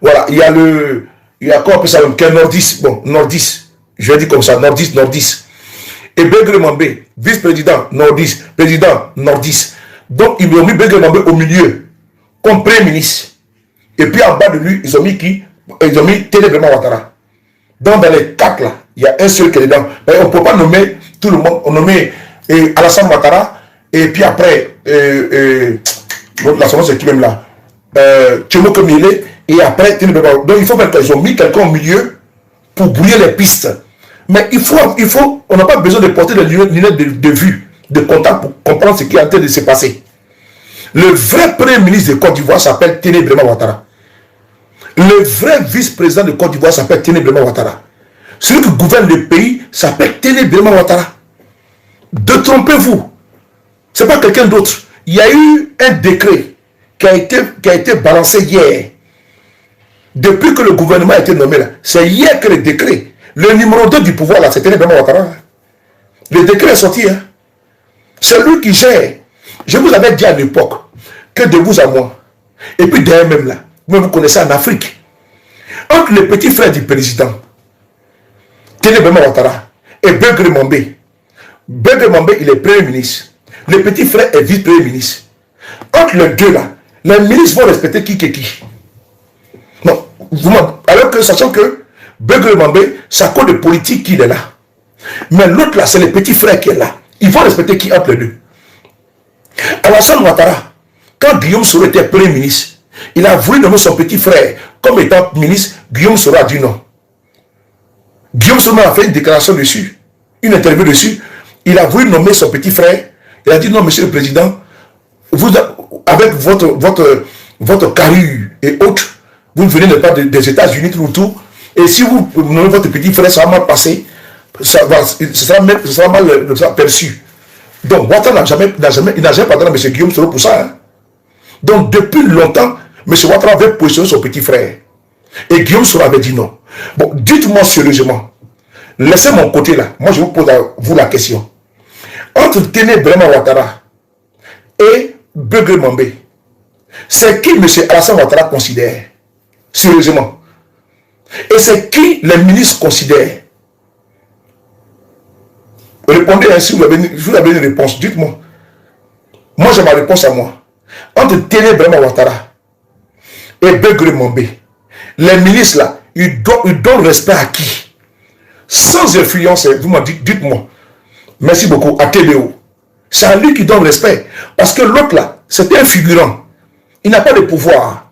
Voilà, il y a quoi on peut savoir, qui est Nordis. Bon, Nordis. Je vais dire comme ça, Nordis. Et Beugre Mambé, vice-président Nordis, président Nordis. Donc, ils ont mis Beugre Mambé au milieu, comme premier ministre. Et puis en bas de lui, ils ont mis qui? Ils ont mis Téné Braima Ouattara. Donc, dans les quatre là, il y a un seul qui est dedans. Mais on ne peut pas nommer tout le monde. On nomme Alassane Ouattara, et puis après, la semence c'est qui même là? Tchemo Kemile, et après, donc il faut mettre, ils ont mis quelqu'un au milieu pour brouiller les pistes. Mais on n'a pas besoin de porter des lunettes de vue, de contact pour comprendre ce qui est en train de se passer. Le vrai premier ministre de Côte d'Ivoire s'appelle Téné Braima Ouattara. Le vrai vice-président de Côte d'Ivoire s'appelle Téné Braima Ouattara. Celui qui gouverne le pays s'appelle Téné Braima Ouattara. Détrompez-vous. Ce n'est pas quelqu'un d'autre. Il y a eu un décret qui a été balancé hier. Depuis que le gouvernement a été nommé là, c'est hier que le décret, le numéro 2 du pouvoir là, c'est Téné Braima Ouattara. Le décret est sorti. Hein. C'est lui qui gère. Je vous avais dit à l'époque que de vous à moi, et puis d'ailleurs même là, vous connaissez en Afrique, entre le petit frère du président, Téné Braima Ouattara, et Beugre Mambé. Beugre Mambé, il est premier ministre. Le petit frère est vice-premier ministre. Entre les deux là, les ministres vont respecter qui. Non, alors que sachant que Beugre Mambé, c'est à cause de politique qu'il est là. Mais l'autre là, c'est le petit frère qui est là. Ils vont respecter qui entre les deux. Alassane Ouattara, quand Guillaume Soro était premier ministre, il a voulu nommer son petit frère comme étant ministre. Guillaume Soro a dit non. Guillaume Soro a fait une déclaration dessus, une interview dessus. Il a voulu nommer son petit frère. Il a dit non, monsieur le président, avec votre carrure et autres, vous venez pas des États-Unis tout, et si vous nommez votre petit frère, ça va mal passer, ça sera mal perçu. Donc, Ouattara n'a jamais pardonné à M. Guillaume Soro pour ça. Hein. Donc, depuis longtemps, M. Ouattara avait positionné son petit frère. Et Guillaume Soro avait dit non. Bon, dites-moi sérieusement, laissez mon côté là, moi je vous pose à vous la question. Entre Téné Brema Ouattara et Begré Mambé, c'est qui M. Alassane Ouattara considère? Sérieusement. Et c'est qui les ministres considèrent? Répondez ainsi, vous avez une réponse. Dites-moi. Moi, j'ai ma réponse à moi. Entre Téné Brema Ouattara et Begré Mambé, les ministres là, ils donnent respect à qui? Sans influence, vous m'en dites, dites-moi. Merci beaucoup à Téléo. C'est à lui qui donne respect. Parce que l'autre là, c'était un figurant. Il n'a pas de pouvoir.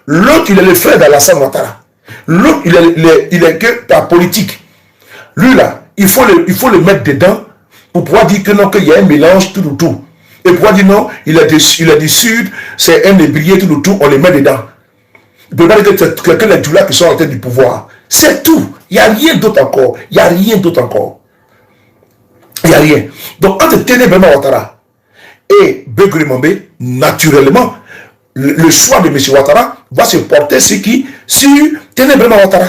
L'autre, il est le frère d'Alassane Ouattara. L'autre, il est que la politique. Lui là, il faut le mettre dedans pour pouvoir dire que non, qu'il y a un mélange, tout. Et pouvoir dire non, il est du sud, c'est un ébrier, tout, on le met dedans. Il peut pas dire que c'est quelqu'un des Djoula qui sont à la tête du pouvoir. C'est tout. Il n'y a rien d'autre encore. Il n'y a rien d'autre encore. Il n'y a rien. Donc, entre Téné Brema Ouattara et Begré Mambé, naturellement, le choix de M. Ouattara va se porter sur qui? Sur Téné Brema Ouattara.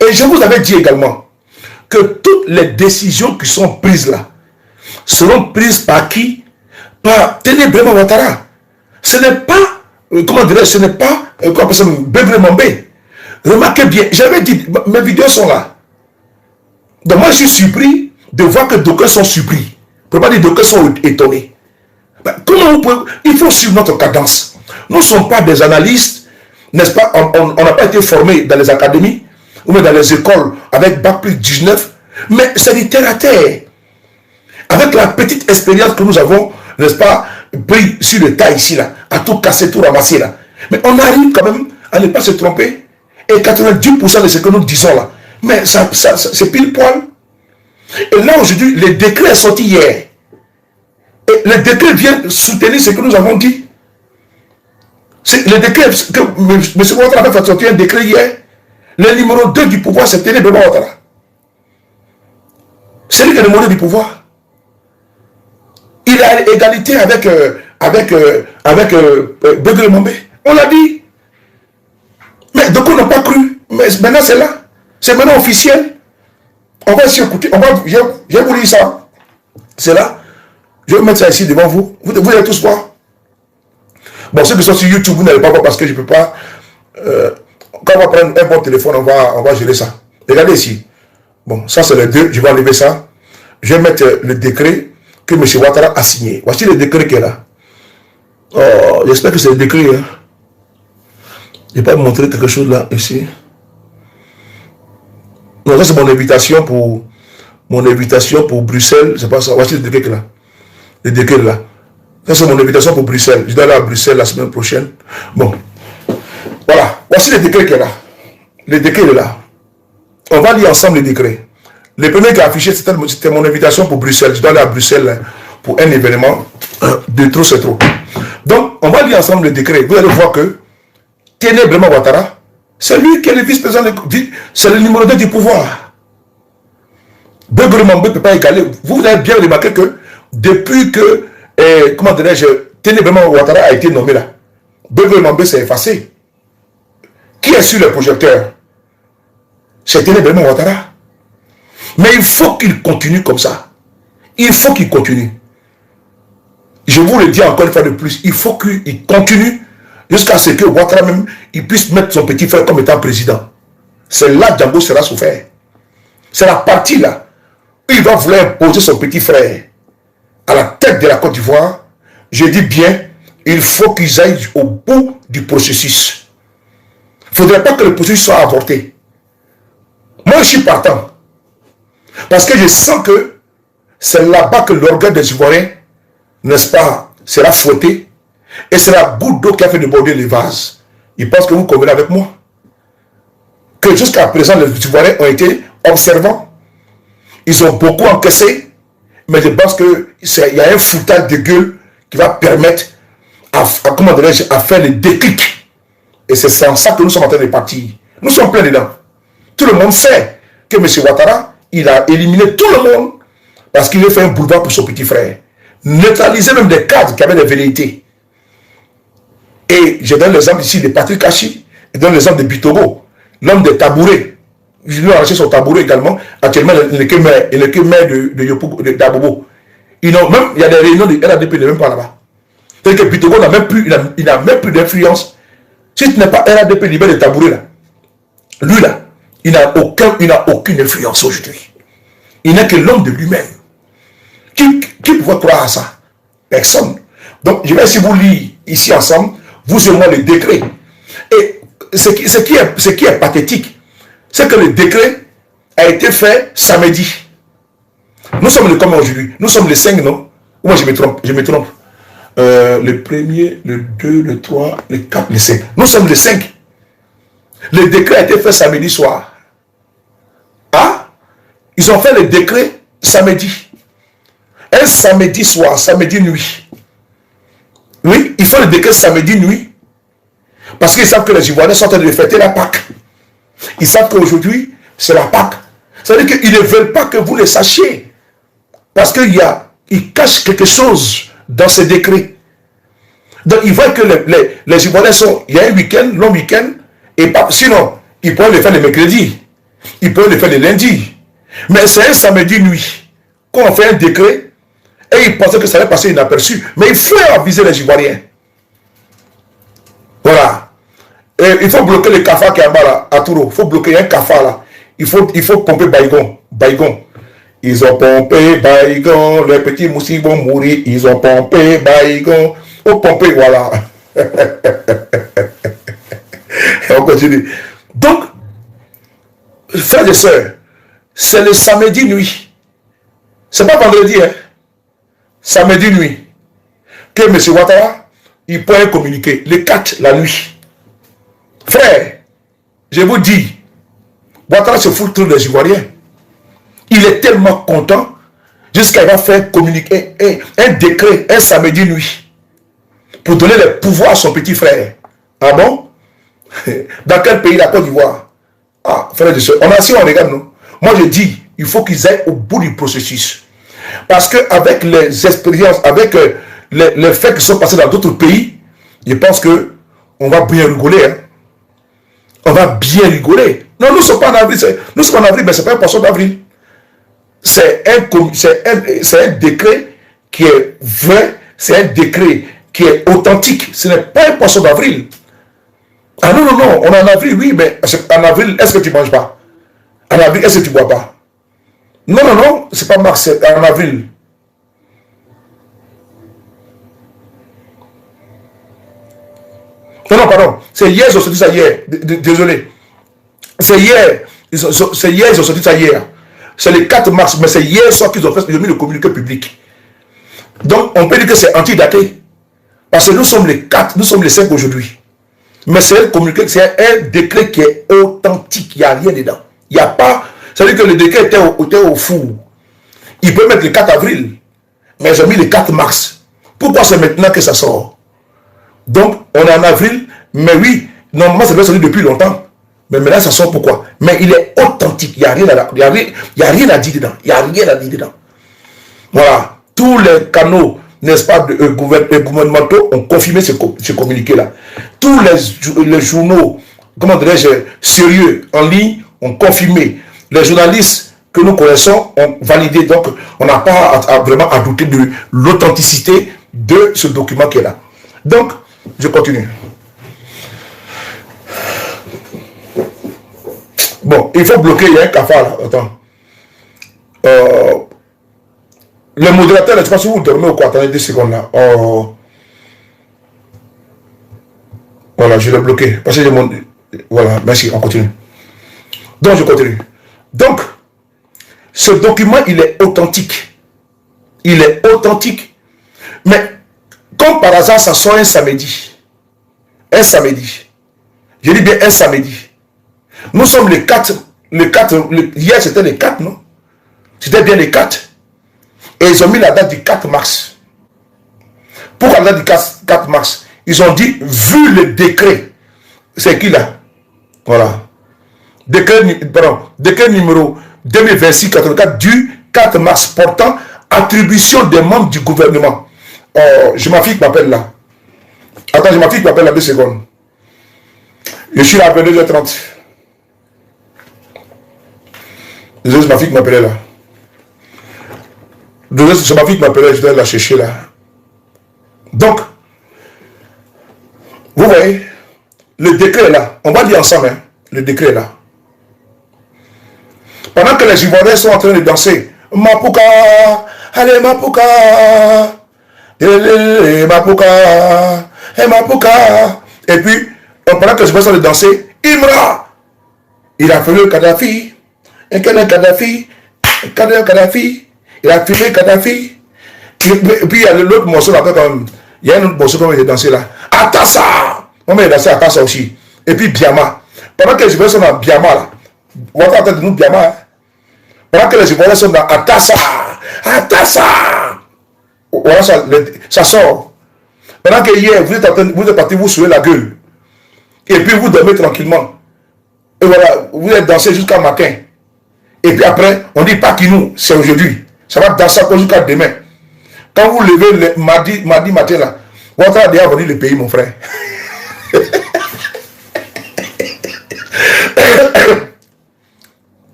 Et je vous avais dit également que toutes les décisions qui sont prises là seront prises par qui? Par Téné Brema Ouattara. Ce n'est pas, comment dirais-je, ce n'est pas, Begré Mambé. Remarquez bien, j'avais dit, mes vidéos sont là. Donc moi je suis surpris de voir que d'aucuns sont surpris. Je ne peux pas dire d'aucuns sont étonnés. Ben, comment vous pouvez, il faut suivre notre cadence. Nous ne sommes pas des analystes, n'est-ce pas? On n'a pas été formés dans les académies, ou même dans les écoles avec Bac plus 19, mais c'est du terre à terre. Avec la petite expérience que nous avons, n'est-ce pas, pris sur le tas ici, là, à tout casser, tout ramasser, là. Mais on arrive quand même à ne pas se tromper. Et 90% de ce que nous disons là, mais ça c'est pile poil. Et là aujourd'hui, le décret est sorti hier. Et le décret vient soutenir ce que nous avons dit. Le décret que M. Ouattara avait fait sortir un décret hier. Le numéro 2 du pouvoir, c'est Téné Brema Ouattara. C'est lui qui est le numéro 2 du pouvoir. Il a égalité avec Begré Mambé. On l'a dit. Mais donc on n'a pas cru. Mais maintenant c'est là. C'est maintenant officiel. On va essayer d'écouter. Je vais vous dire ça. C'est là. Je vais mettre ça ici devant vous. Vous allez tous voir. Bon, ceux qui sont sur YouTube, vous n'allez pas voir parce que je ne peux pas. Quand on va prendre un bon téléphone, on va gérer ça. Regardez ici. Bon, ça c'est le 2. Je vais enlever ça. Je vais mettre le décret que M. Ouattara a signé. Voici le décret qui est là. Oh, j'espère que c'est le décret. Hein. Je ne vais pas vous montrer quelque chose là, ici. Non, ça c'est mon invitation pour Bruxelles. C'est pas ça. Voici le décret là. Le décret là. Ça c'est mon invitation pour Bruxelles. Je dois aller à Bruxelles la semaine prochaine. Bon. Voilà. Voici le décret qui est là. Le décret est là. On va lire ensemble le décret. Le premier qui a affiché, c'était mon invitation pour Bruxelles. Je dois aller à Bruxelles là, pour un événement. De trop, c'est trop. Donc, on va lire ensemble le décret. Vous allez voir que Téné Brema Ouattara, c'est lui qui est le vice-président, c'est le numéro 2 du pouvoir. Begré Mambé ne peut pas égaler. Vous avez bien remarqué que depuis que, comment dirais-je, Téné Brema Ouattara a été nommé là, Begré Mambé s'est effacé. Qui est sur le projecteur? C'est Téné Brema Ouattara. Mais il faut qu'il continue comme ça. Il faut qu'il continue. Je vous le dis encore une fois de plus, il faut qu'il continue jusqu'à ce que Ouattara même, il puisse mettre son petit frère comme étant président. C'est là que Django sera souffert. C'est la partie là où il va vouloir imposer son petit frère à la tête de la Côte d'Ivoire. Je dis bien, il faut qu'ils aillent au bout du processus. Il ne faudrait pas que le processus soit avorté. Moi, je suis partant. Parce que je sens que c'est là-bas que l'orgueil des Ivoiriens, n'est-ce pas, sera fouetté. Et c'est la goutte d'eau qui a fait déborder les vases. Je pense que vous convenez avec moi. Que jusqu'à présent, les Ivoiriens ont été observants. Ils ont beaucoup encaissé. Mais je pense qu'il y a un foutage de gueule qui va permettre comment dirais-je, à faire le déclic. Et c'est en ça que nous sommes en train de partir. Nous sommes pleins dedans. Tout le monde sait que M. Ouattara, il a éliminé tout le monde parce qu'il a fait un boulevard pour son petit frère. Neutraliser même des cadres qui avaient des velléités. Et je donne l'exemple ici de Patrick Kachi, je donne l'exemple de Bitogo, l'homme des tabourets. Je lui ai arraché son tabouret également. Actuellement, il n'est que maire d'Abobo. Il y a des réunions de RADP, il n'est même pas là-bas. C'est-à-dire que Bitogo n'a même plus d'influence. Si tu n'es pas RADP libéré de tabouret, là, lui là, il n'a aucune influence aujourd'hui. Il n'est que l'homme de lui-même. Qui pouvait croire à ça? Personne. Donc, je vais essayer de vous lire ici ensemble, vous et moi, le décret. Et ce qui est pathétique, c'est que le décret a été fait samedi. Nous sommes le combien aujourd'hui? Nous sommes le 5, non? Ou moi, je me trompe. Le 1er, le 2, le 3, le 4, le 5. Nous sommes le 5. Le décret a été fait samedi soir. Ah? Ils ont fait le décret samedi. Un samedi soir, samedi nuit. Oui, il faut le décret samedi nuit. Parce qu'ils savent que les Ivoiriens sont en train de fêter la Pâque. Ils savent qu'aujourd'hui, c'est la Pâque. Ça veut dire qu'ils ne veulent pas que vous le sachiez. Parce qu'ils cachent quelque chose dans ce décret. Donc, ils voient que les Ivoiriens sont... Il y a un week-end, long week-end, et sinon, ils pourraient le faire le mercredi. Ils pourraient le faire le lundi. Mais c'est un samedi nuit qu'on fait un décret et ils pensaient que ça allait passer inaperçu. Mais il faut aviser les Ivoiriens. Voilà. Et il faut bloquer le cafard qui est en bas là, à Touro. Il faut bloquer un cafard là. Il faut pomper Baïgon. Ils ont pompé Baïgon. Les petits moustiques vont mourir. Ils ont pompé Baïgon. Il faut pomper, voilà. On continue. Donc, frères et sœurs, c'est le samedi nuit. C'est pas vendredi, hein. Samedi nuit. Que M. Ouattara, il peut communiquer. Le 4, la nuit. Frère, je vous dis, Ouattara se fout tous les Ivoiriens. Il est tellement content jusqu'à va faire communiquer un décret, un samedi nuit, pour donner le pouvoir à son petit frère. Ah bon? Dans quel pays? La Côte d'Ivoire? Ah, frère de soeur, si on regarde, nous. Moi je dis, il faut qu'ils aillent au bout du processus. Parce qu'avec les expériences, avec les faits qui sont passés dans d'autres pays, je pense qu'on va bien rigoler. Hein? On va bien rigoler. Non, nous ne sommes pas en avril. Nous sommes en avril, mais ce n'est pas un poisson d'avril. C'est un décret qui est vrai, c'est un décret qui est authentique. Ce n'est pas un poisson d'avril. Ah non, on est en avril, oui, mais en avril, est-ce que tu ne manges pas? En avril, est-ce que tu ne bois pas? Non, c'est pas mars, c'est en avril. Non, pardon, c'est hier, ils ont sorti ça hier. Désolé. C'est hier, ils ont sorti ça hier. C'est le 4 mars, mais c'est hier soir qu'ils ont mis le communiqué public. Donc, on peut dire que c'est antidaté. Parce que nous sommes les 4, nous sommes les 5 aujourd'hui. Mais c'est un communiqué, c'est un décret qui est authentique, il n'y a rien dedans. Il n'y a pas... C'est-à-dire que le décret était au four. Ils peuvent mettre le 4 avril, mais ils ont mis le 4 mars. Pourquoi c'est maintenant que ça sort? Donc, on est en avril, mais oui, normalement, ça devait sortir depuis longtemps. Mais maintenant, ça sort pourquoi? Mais il est authentique, il n'y a rien à dire dedans. Il n'y a rien à dire dedans. Voilà. Tous les canaux, n'est-ce pas, gouvernementaux ont confirmé ce communiqué-là. Tous les journaux, comment dirais-je, sérieux, en ligne, ont confirmé. Les journalistes que nous connaissons ont validé. Donc, on n'a pas vraiment à douter de l'authenticité de ce document qui est là. Donc, je continue. Bon, il faut bloquer, il y a un cafard là. Attends. Le modérateur, je ne sais pas si vous dormez ou quoi. Attendez 2 secondes là. Voilà, je l'ai bloqué. Parce que voilà, merci, on continue. Donc, je continue. Donc, ce document, il est authentique. Il est authentique. Mais, comme par hasard, ça sort un samedi. Un samedi. Je dis bien un samedi. Nous sommes les 4. Hier, c'était les 4, non? C'était bien les 4. Et ils ont mis la date du 4 mars. Pourquoi la date du 4 mars? Ils ont dit, vu le décret, c'est qui là? Voilà. Décret numéro 2026-84 du 4 mars portant attribution des membres du gouvernement. J'ai ma fille qui m'appelle là. Attends, j'ai ma fille qui m'appelle là 2 secondes. Je suis là à 22h30. Désolé, c'est ma fille qui m'appelait là. Désolé, c'est ma fille qui m'appelait, je dois la chercher là. Donc, vous voyez, le décret est là. On va dire ensemble, hein, le décret est là. Pendant que les Ivoiriens sont en train de danser, Mapuka, allez Mapuka, Mapuka, Mapuka. Et puis, pendant que les Ivoiriens sont en train de danser, Imra, il a filmé Kadhafi, Kadhafi, il a filmé Kadhafi. Et puis il y a l'autre morceau là, comme il y a un autre morceau comme il est dansé là. Atassa! On va danser à Atassa aussi. Et puis Biama. Pendant que les Ivoiriens sont dans Biama là, on va entendre de nous Biama. Hein? Pendant que les Ivoiriens sont dans Atassa! Atassa! Voilà, ça sort. Pendant que hier, vous êtes parti vous soulever la gueule. Et puis vous dormez tranquillement. Et voilà, vous êtes dansé jusqu'à matin. Et puis après, on dit pas qui nous, c'est aujourd'hui. Ça va danser jusqu'à demain. Quand vous levez le mardi matin là, votre a déjà vendu le pays, mon frère.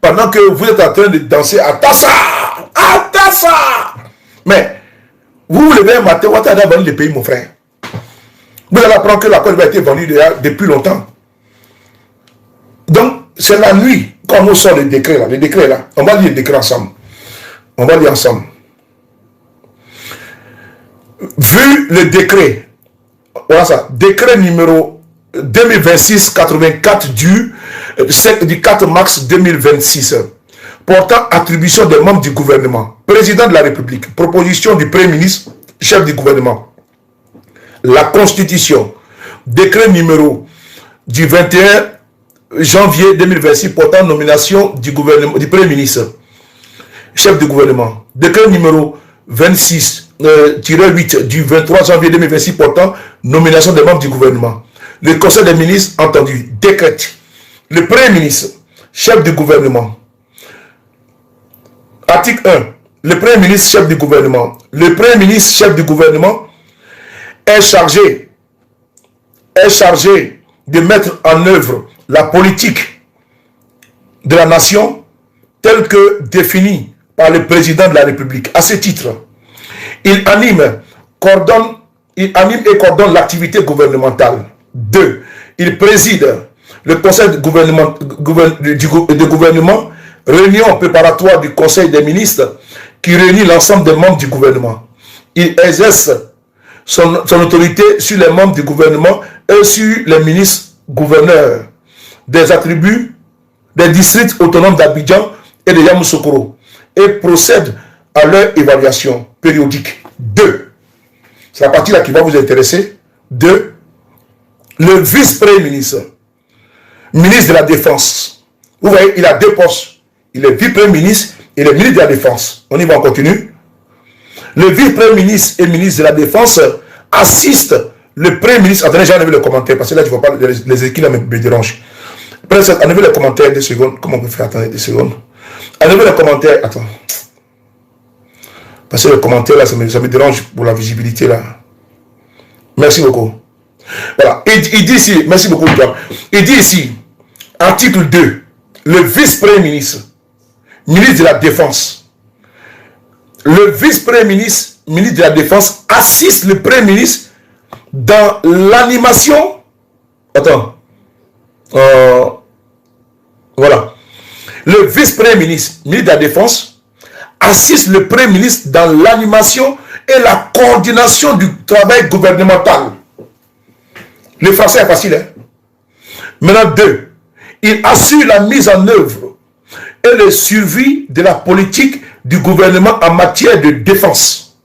pendant que vous êtes en train de danser à Tassa, mais vous vous levez un matin, votre a déjà vendu le pays, mon frère. Vous allez apprendre que la Côte d'Ivoire a été vendue depuis longtemps. Donc, c'est la nuit quand nous sort le décret là. Le décret là. On va lire le décret ensemble. On va lire ensemble. Vu le décret, voilà ça, décret numéro 2026-84 du 4 mars 2026, portant attribution des membres du gouvernement, président de la République, proposition du Premier ministre, chef du gouvernement, la Constitution, décret numéro du 21 janvier 2026 portant nomination du gouvernement, du Premier ministre, chef du gouvernement, décret numéro 26-8 du 23 janvier 2026 portant nomination des membres du gouvernement. Le Conseil des ministres entendu décrète le Premier ministre, chef du gouvernement. Article 1. Le Premier ministre, chef du gouvernement. Le Premier ministre, chef du gouvernement est chargé de mettre en œuvre la politique de la nation telle que définie par le président de la République. À ce titre, il anime et coordonne l'activité gouvernementale. 2. Il préside le conseil de gouvernement, réunion préparatoire du conseil des ministres qui réunit l'ensemble des membres du gouvernement. Il exerce son autorité sur les membres du gouvernement et sur les ministres gouverneurs des attributs des districts autonomes d'Abidjan et de Yamoussoukro et procède à leur évaluation périodique. 2. C'est la partie là qui va vous intéresser. 2. Le vice-premier ministre, ministre de la Défense. Vous voyez, il a 2 postes. Il est vice-premier ministre et le ministre de la Défense. On y va, on continue. Le vice-premier ministre et ministre de la Défense assiste le premier ministre. Attendez, j'ai enlevé le commentaire parce que là, je ne vois pas les équipes là me dérangent. Enlevez le commentaire 2 secondes. Comment on peut faire? Attendez 2 secondes. Enlevez le commentaire. Attends. Parce que le commentaire là, ça me dérange pour la visibilité là. Merci beaucoup. Voilà. Il dit ici, merci beaucoup. Il dit ici, article 2, le vice-premier ministre, ministre de la Défense. Le vice-premier ministre, ministre de la Défense, assiste le premier ministre dans l'animation. Attends. Voilà. Le vice-premier ministre, ministre de la Défense, assiste le premier ministre dans l'animation et la coordination du travail gouvernemental. Le français est facile, hein? Maintenant, 2. Il assure la mise en œuvre et le suivi de la politique du gouvernement en matière de défense.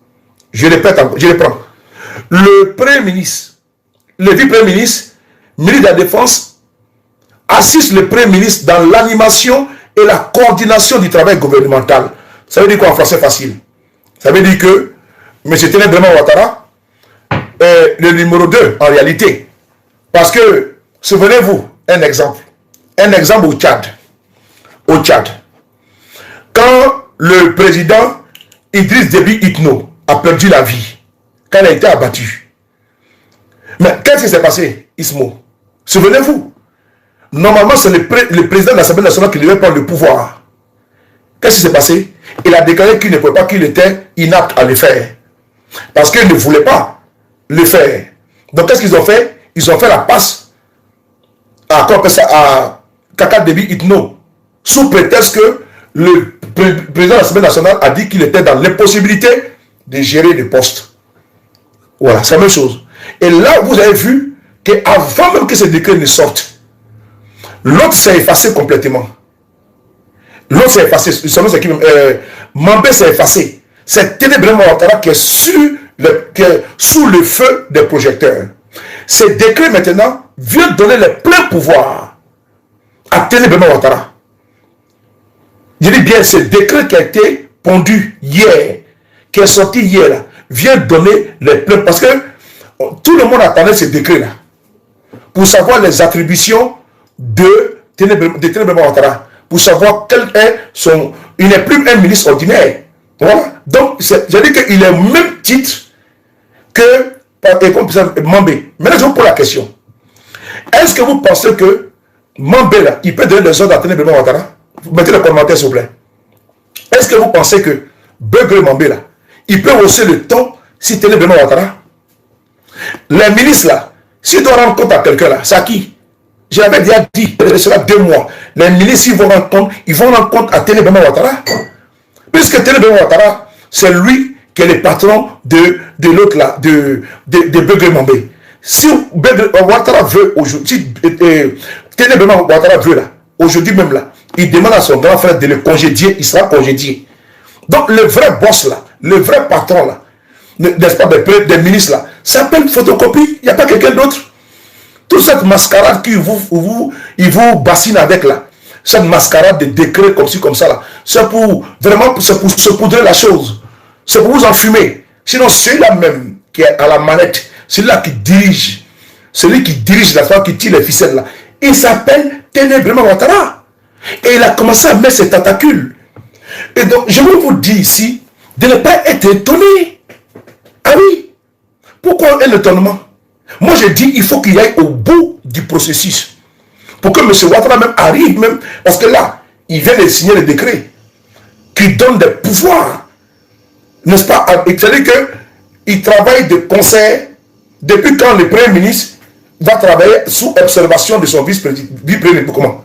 Je répète encore, je reprends. Le premier ministre, le vice-premier ministre, ministre de la Défense, assiste le premier ministre dans l'animation et la coordination du travail gouvernemental. Ça veut dire quoi en français facile? Ça veut dire que M. Ténébrement Ouattara, le numéro 2 en réalité. Parce que, souvenez-vous, un exemple au Tchad. Au Tchad. Quand le président Idriss Déby Itno a perdu la vie, quand il a été abattu. Mais qu'est-ce qui s'est passé, Ismo? Souvenez-vous, normalement c'est le président de l'Assemblée nationale qui devait prendre le pouvoir. Qu'est-ce qui s'est passé? Il a déclaré qu'il ne pouvait pas, qu'il était inapte à le faire. Parce qu'il ne voulait pas le faire. Donc qu'est-ce qu'ils ont fait? Ils ont fait la passe à Kaka Déby Itno, sous prétexte que le président de l'Assemblée nationale a dit qu'il était dans l'impossibilité de gérer le poste. Voilà, c'est la même chose. Et là, vous avez vu qu'avant même que ce décret ne sorte, l'autre s'est effacé complètement. L'autre s'est effacé. Mambé s'est effacé. C'est Ténébrement Ouattara qui est sous le feu des projecteurs. Ce décret maintenant vient donner le plein pouvoir à Ténébrement Ouattara. Je dis bien, ce décret qui a été pondu hier, qui est sorti hier, là, vient donner les pleins. Parce que tout le monde attendait ce décret-là pour savoir les attributions de Ténébrement Ouattara, pour savoir quel est son... Il n'est plus un ministre ordinaire. Voilà. Donc, j'ai dit qu'il est au même titre que Mambé. Maintenant, je vous pose la question. Est-ce que vous pensez que Mambé, là, il peut donner des ordres à Ténébrement Ouattara? Mettez le commentaire, s'il vous plaît. Est-ce que vous pensez que Beugre Mambé, là, il peut hausser le ton si Ténébrement Ouattara? Les ministres, là, s'ils doivent rendre compte à quelqu'un, là, c'est à qui? J'avais déjà dit, cela 2 mois. Les ministres, ils vont rendre compte à Ténébrement Ouattara. Puisque Ténébrement Ouattara, c'est lui qui est le patron de l'autre, là, de Beugre Mambé. Si Beugre Ouattara veut aujourd'hui, Ténébrement Ouattara veut, là, aujourd'hui même, là, il demande à son grand frère de le congédier, il sera congédié. Donc le vrai boss là, le vrai patron là, n'est-ce pas, des ministres là, c'est pas une photocopie, il n'y a pas quelqu'un d'autre. Toute cette mascarade qu'ils vous bassinent avec là, cette mascarade de décrets comme ci, comme ça là, c'est pour vraiment, c'est pour se poudrer la chose, c'est pour vous enfumer. Sinon, celui-là même qui est à la manette, celui-là qui dirige, la femme qui tire les ficelles là, il s'appelle Ténébrement Ouattara. Et il a commencé à mettre ses tentacules. Et donc, je veux vous dire ici, de ne pas être étonné. Ah oui. Pourquoi un étonnement? Moi, je dis, il faut qu'il aille au bout du processus. Pour que M. Ouattara même arrive, même, parce que là, il vient de signer le décret qui donne des pouvoirs. N'est-ce pas? C'est-à-dire qu'il travaille de concert depuis quand le Premier ministre va travailler sous observation de son vice-président. Comment?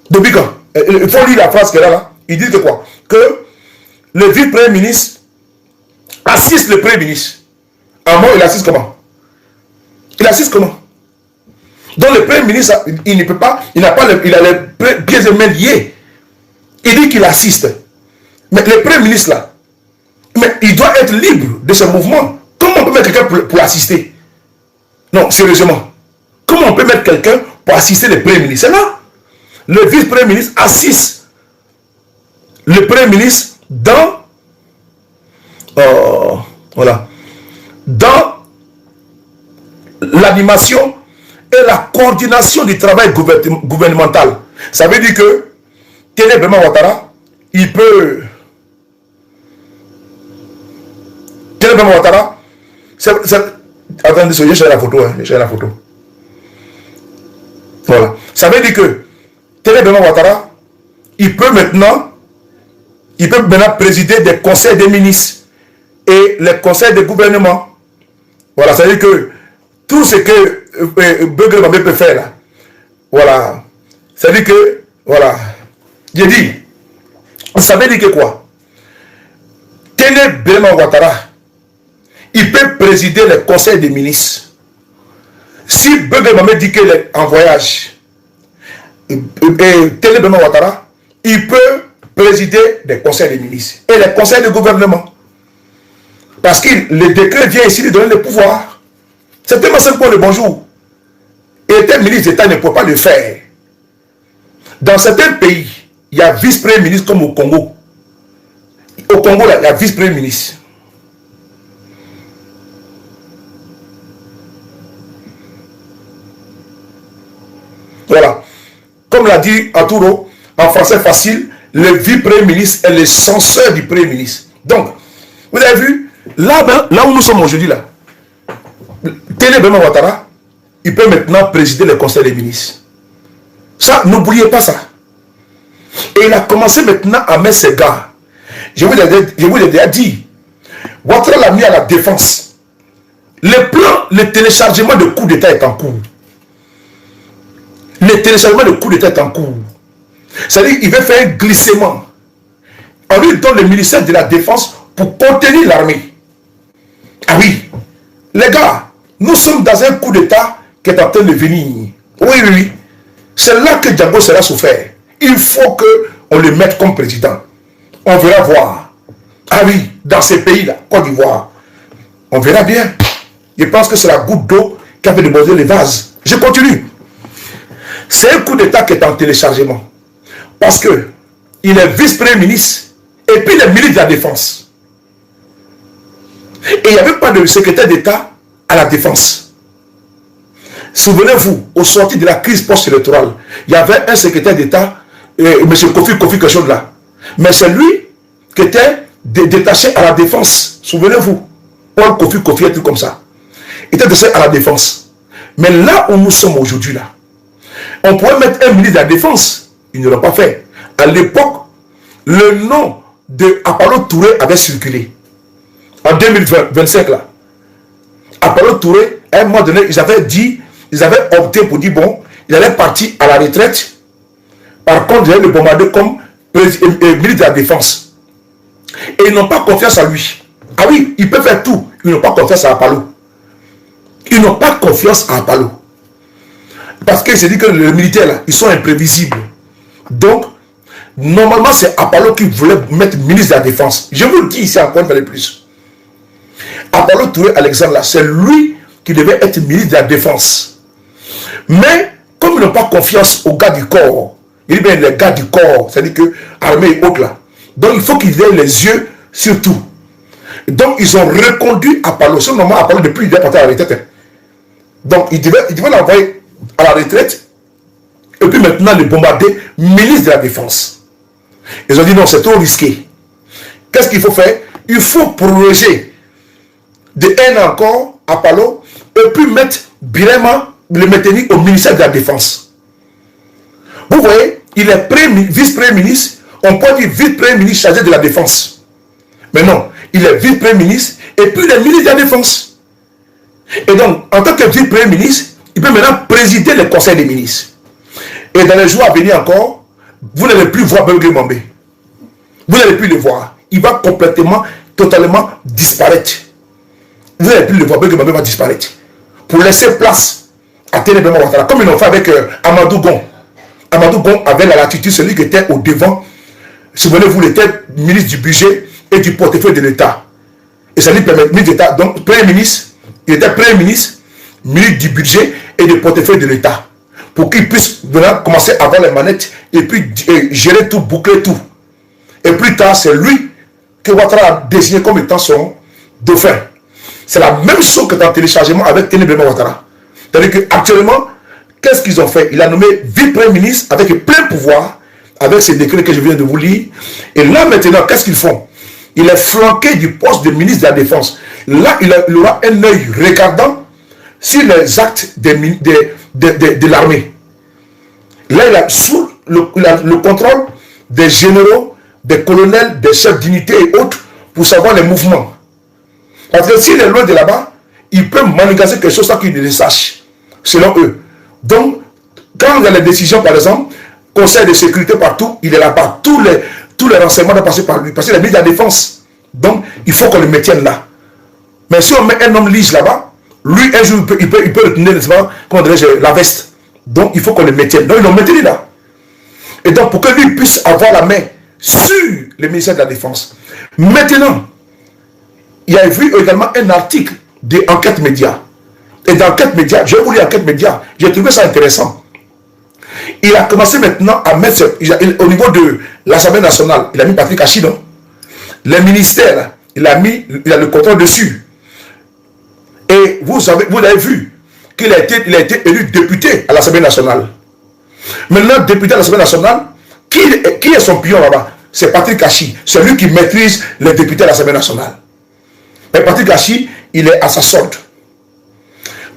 Depuis quand? Il faut lire la phrase qu'elle a là. Il dit que quoi? Que le vice-premier ministre assiste le premier ministre. En moi, il assiste comment? Il assiste comment? Donc le premier ministre, il ne peut pas, il a les pieds et mains liés. Il dit qu'il assiste. Mais le premier ministre là, mais il doit être libre de ce mouvement. Comment on peut mettre quelqu'un pour assister? Non, sérieusement. Comment on peut mettre quelqu'un pour assister le premier ministre? C'est là. Le vice-premier ministre assiste le premier ministre dans dans l'animation et la coordination du travail gouvernemental. Ça veut dire que Ténébrement Ouattara, il peut... Ténébrement Ouattara, attendez, je cherche la photo, Voilà. Ça veut dire que Ténébrement Ouattara, il peut maintenant présider des conseils des ministres et les conseils de gouvernement. Voilà, ça veut dire que tout ce que Beugre Mambé peut faire là, voilà, ça veut dire que, voilà, j'ai dit, ça veut dire que quoi? Ténébrement Ouattara, il peut présider les conseils des ministres. Si Beugre Mambé dit qu'il est en voyage, Ténébrement Ouattara, il peut présider des conseils des ministres et les conseils de gouvernement. Parce que le décret vient ici lui donner le pouvoir. C'est tellement simple pour le bonjour. Et tel ministre d'État ne peut pas le faire. Dans certains pays, il y a vice-premier ministre comme au Congo. Au Congo, là, il y a vice-premier ministre. Voilà. Comme l'a dit Arturo, en français facile, le vice-premier ministre est le censeur du premier ministre. Donc, vous avez vu, là où nous sommes aujourd'hui, là, Téné Bema Ouattara, il peut maintenant présider le conseil des ministres. Ça, n'oubliez pas ça. Et il a commencé maintenant à mettre ses gars. Je vous l'ai déjà dit. Ouattara l'a mis à la défense. Le téléchargement de coup d'État est en cours. Le téléchargement de coup d'État est en cours. C'est-à-dire qu'il veut faire un glissement. On lui donne le ministère de la Défense pour contenir l'armée. Ah oui. Les gars, nous sommes dans un coup d'État qui est en train de venir. Oui. C'est là que Django sera souffert. Il faut qu'on le mette comme président. On verra voir. Ah oui, dans ces pays-là, Côte d'Ivoire, on verra bien. Je pense que c'est la goutte d'eau qui a fait déborder les vases. Je continue. C'est un coup d'État qui est en téléchargement. Parce que il est vice-premier ministre et puis il est ministre de la Défense. Et il n'y avait pas de secrétaire d'État à la Défense. Souvenez-vous, au sorti de la crise post-électorale, il y avait un secrétaire d'État, M. Kofi quelque chose là. Mais c'est lui qui était détaché à la Défense. Souvenez-vous, Paul Kofi, un truc comme ça. Il était détaché à la Défense. Mais là où nous sommes aujourd'hui, là, on pourrait mettre un ministre de la Défense. Ils ne l'ont pas fait. À l'époque, le nom de Apollo Touré avait circulé. En 2025, là. Apollo Touré, à un moment donné, ils avaient opté pour dire, bon, il allait partir à la retraite. Par contre, ils allaient le bombarder comme ministre de la Défense. Et ils n'ont pas confiance en lui. Ah oui, il peut faire tout. Ils n'ont pas confiance à Apollo. Ils n'ont pas confiance à Apollo. Parce qu'ils se disent que les militaires, là, ils sont imprévisibles. Donc, normalement, c'est Apollo qui voulait mettre ministre de la Défense. Je vous le dis ici encore une fois de plus. Apollo Touré Alexandre, là, c'est lui qui devait être ministre de la Défense. Mais, comme ils n'ont pas confiance aux gars du corps, il dit bien les gars du corps, c'est-à-dire que armée et autres là. Donc, il faut qu'ils aient les yeux sur tout. Donc, ils ont reconduit Apollo. C'est normalement Apollo depuis il est parti à la retraite. Donc, ils devaient l'envoyer à la retraite et puis maintenant le bombarder ministre de la Défense. Ils ont dit non, c'est trop risqué. Qu'est-ce qu'il faut faire? Il faut proroger de un an encore Apollo et puis mettre Birema, le maintenir au ministère de la Défense. Vous voyez, il est vice-premier ministre, on peut dire vice-premier ministre chargé de la Défense. Mais non, il est vice-premier ministre et puis il est ministre de la Défense. Et donc, en tant que vice-premier ministre, il peut maintenant présider le conseil des ministres. Et dans les jours à venir encore, vous n'allez plus voir Belgré Mambé. Vous n'allez plus le voir. Il va complètement, totalement disparaître. Vous n'allez plus le voir. Belgré Mambé va disparaître. Pour laisser place à Téné Bema Ouattara. Comme ils l'ont fait avec Amadou Gon. Amadou Gon avait la latitude, celui qui était au devant. Souvenez-vous, il était ministre du budget et du portefeuille de l'État. Et ça lui permet, ministre d'État, donc Premier ministre, il était Premier ministre, ministre du budget et du portefeuille de l'État. Pour qu'il puisse maintenant commencer à avoir les manettes et puis gérer tout, boucler tout. Et plus tard, c'est lui que Ouattara a désigné comme étant son dauphin. C'est la même chose que dans le téléchargement avec Téné Bema Ouattara. C'est-à-dire qu'actuellement, qu'est-ce qu'ils ont fait? Il a nommé vice-premier ministre avec plein pouvoir, avec ces décrets que je viens de vous lire. Et là maintenant, qu'est-ce qu'ils font? Il est flanqué du poste de ministre de la Défense. Là, il aura un œil regardant sur les actes de l'armée. Là, il a sous le contrôle des généraux, des colonels, des chefs d'unité et autres pour savoir les mouvements. Parce que s'il est loin de là-bas, il peut manigancer quelque chose sans qu'il ne le sache, selon eux. Donc, quand il y a les décisions, par exemple, conseil de sécurité partout, il est là-bas. Tous les renseignements doivent passer par lui, parce qu'il est ministre de la Défense. Donc, il faut qu'on le maintienne là. Mais si on met un homme lige là-bas, lui, un jour, il peut retenir la veste. Donc, il faut qu'on le maintienne. Donc, ils l'ont maintenu là. Et donc, pour que lui puisse avoir la main sur le ministère de la Défense. Maintenant, il y a eu également un article d'Enquête Média. Et dans Enquête Média, j'ai voulu Enquête Média, j'ai trouvé ça intéressant. Il a commencé maintenant à mettre, au niveau de l'Assemblée nationale, il a mis Patrick Achidon. Les ministères, il a le contrôle dessus. Et vous avez vu qu'il a été élu député à l'Assemblée nationale. Maintenant, député de l'Assemblée nationale, qui est son pion là-bas? C'est Patrick Kachi. C'est lui qui maîtrise les députés de l'Assemblée nationale. Mais Patrick Kachi, il est à sa solde.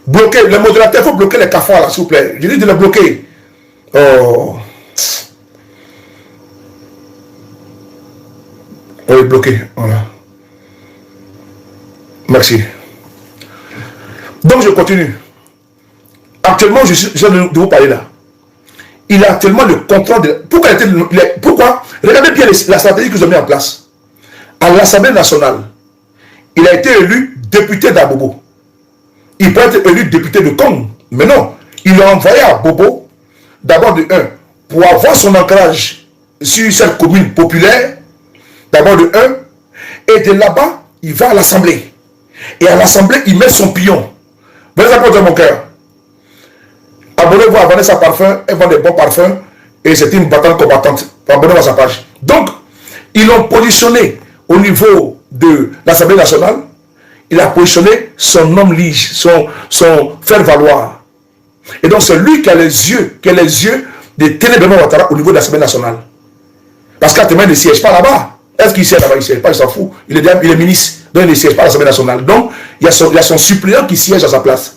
Bloquer, le modérateur, il faut bloquer les cafards là, s'il vous plaît. Je dis de le bloquer. Oh. On est bloqué. Voilà. Merci. Donc je continue. Actuellement, je viens de vous parler là. Il a actuellement le contrôle de... Pourquoi? Regardez bien la stratégie qu'ils ont mis en place. À l'Assemblée nationale, il a été élu député d'Abobo. Il peut être élu député de Kong. Mais non, il l'a envoyé à Bobo, d'abord de 1, pour avoir son ancrage sur cette commune populaire, d'abord de 1, et de là-bas, il va à l'Assemblée. Et à l'Assemblée, il met son pion. Venez apporter mon cœur. Abonnez-vous à Vanessa Parfum, elle vend des bons parfums, et c'est une battante combattante. Abonnez-vous à sa page. Donc, ils l'ont positionné au niveau de l'Assemblée nationale. Il a positionné son homme lige, son faire-valoir. Et donc, c'est lui qui a les yeux, de Téné Ouattara au niveau de l'Assemblée nationale. Parce qu'actuellement, il ne siège pas là-bas. Est-ce qu'il siège là-bas? Il ne siège pas, il s'en fout. Il est ministre, donc il ne siège pas à l'Assemblée nationale. Donc, il y a son suppléant qui siège à sa place.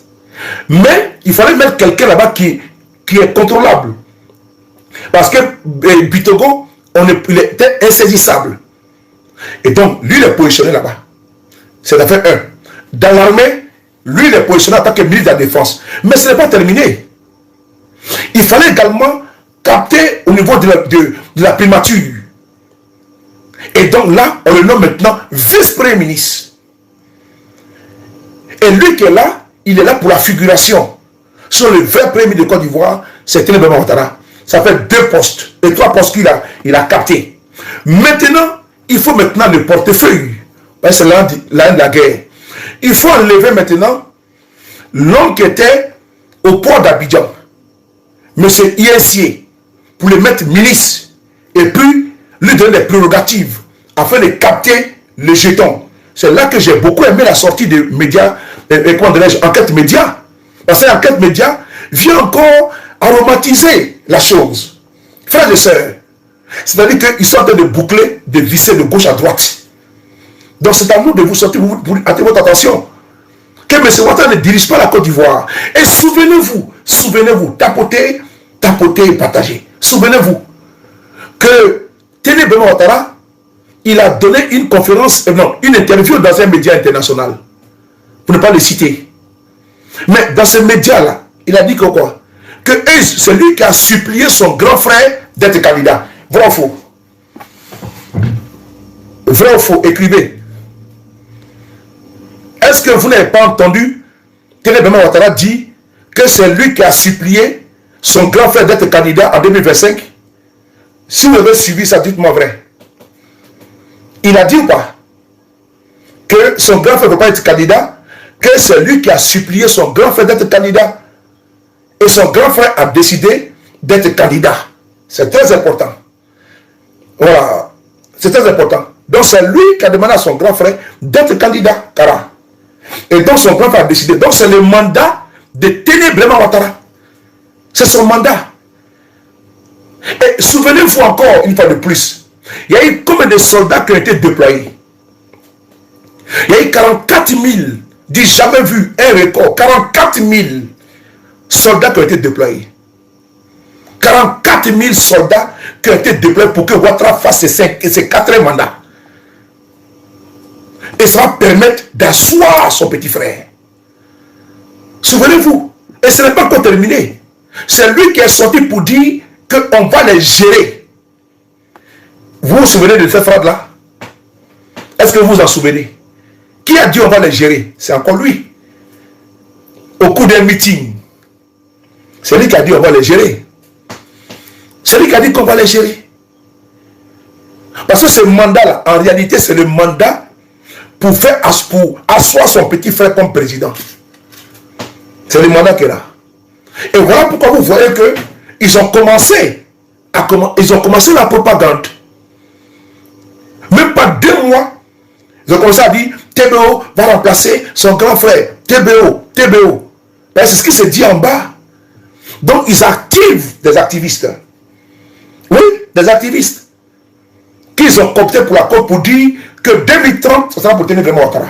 Mais, il fallait mettre quelqu'un là-bas qui est contrôlable. Parce que Bitogo, il était insaisissable. Et donc, lui, il est positionné là-bas. C'est l'affaire 1. Dans l'armée, lui, il est positionné en tant que ministre de la Défense. Mais ce n'est pas terminé. Il fallait également capter au niveau de la primature. Et donc là, on le nomme maintenant vice-premier ministre. Et lui qui est là, il est là pour la figuration. Sur le vrai premier ministre de Côte d'Ivoire, c'est Téné Ouattara. Ça fait 2 postes. Et 3 postes qu'il a captés. Maintenant, il faut maintenant le portefeuille. C'est l'un de la guerre. Il faut enlever maintenant l'homme qui était au port d'Abidjan, M. Iensier, pour le mettre ministre, et puis lui donner des prérogatives afin de capter le jeton. C'est là que j'ai beaucoup aimé la sortie des médias, enquête média. Parce que l'enquête média vient encore aromatiser la chose. Frères et sœurs, c'est-à-dire qu'ils sont en train de boucler, de visser de gauche à droite. Donc c'est à nous de vous sortir pour attirer votre attention. Que M. Ouattara ne dirige pas la Côte d'Ivoire. Et souvenez-vous, tapotez et partagez. Souvenez-vous que Téné Ouattara, il a donné une conférence, une interview dans un média international. Pour ne pas le citer. Mais dans ce média-là, il a dit que quoi? Que c'est lui qui a supplié son grand frère d'être candidat. Vrai ou faux? Vrai ou faux? Écrivez. Est-ce que vous n'avez pas entendu Téné Ouattara dit que c'est lui qui a supplié son grand frère d'être candidat en 2025? Si vous avez suivi ça, dites-moi vrai. Il a dit ou pas que son grand frère ne veut pas être candidat, que c'est lui qui a supplié son grand frère d'être candidat. Et son grand frère a décidé d'être candidat. C'est très important. Voilà. C'est très important. Donc c'est lui qui a demandé à son grand frère d'être candidat. Cara. Et donc son grand frère a décidé. Donc c'est le mandat de Téné Ouattara. C'est son mandat. Et souvenez-vous encore une fois de plus. Il y a eu combien de soldats qui ont été déployés? Il y a eu 44 000. Dis jamais vu un record. 44 000 soldats qui ont été déployés. 44 000 soldats qui ont été déployés pour que Ouattara fasse ses 4 mandats. Et ça va permettre d'asseoir son petit frère. Souvenez-vous. Et ce n'est pas encore terminé. C'est lui qui est sorti pour dire qu'on va les gérer. Vous vous souvenez de cette phrase-là? Est-ce que vous vous en souvenez? Qui a dit on va les gérer? C'est encore lui. Au cours d'un meeting. C'est lui qui a dit on va les gérer. C'est lui qui a dit qu'on va les gérer. Parce que ce mandat-là, en réalité, c'est le mandat pour asseoir son petit frère comme président. C'est le mandat qui est là. Et voilà pourquoi vous voyez qu'ils ont commencé la propagande. Même pas 2 mois, ils ont commencé à dire TBO va remplacer son grand frère. TBO. C'est ce qui se dit en bas. Donc, ils activent des activistes. Oui, des activistes. Qu'ils ont coopté pour la COP pour dire que 2030, ça sera pour tenir vraiment Ouattara.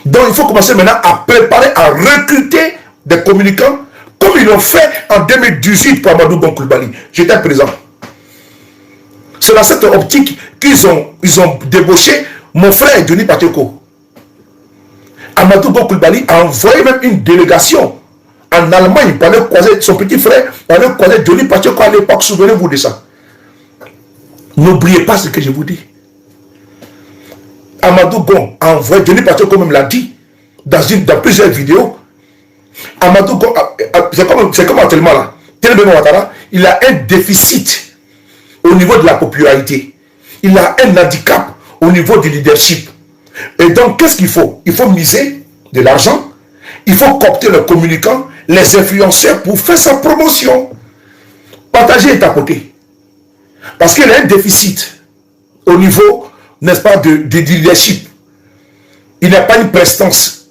Donc, il faut commencer maintenant à préparer, à recruter des communicants, comme ils l'ont fait en 2018 pour Amadou Gon Coulibaly. J'étais présent. C'est dans cette optique qu'ils ont débauché mon frère Johnny Pacheco. Amadou Gon Coulibaly a envoyé même une délégation en Allemagne pour aller croiser son petit frère, pour aller croiser Johnny Pacheco à l'époque. Souvenez-vous de ça. N'oubliez pas ce que je vous dis. Amadou Gon a envoyé, Johnny Pacheco même l'a dit dans plusieurs vidéos. Amadou Gon, c'est comme actuellement là. Télébéma Ouattara, il a un déficit au niveau de la popularité. Il a un handicap au niveau du leadership. Et donc, qu'est-ce qu'il faut? Il faut miser de l'argent. Il faut coopter les communicants, les influenceurs pour faire sa promotion. Partager est à côté. Parce qu'il a un déficit au niveau, n'est-ce pas, de leadership. Il n'a pas une prestance.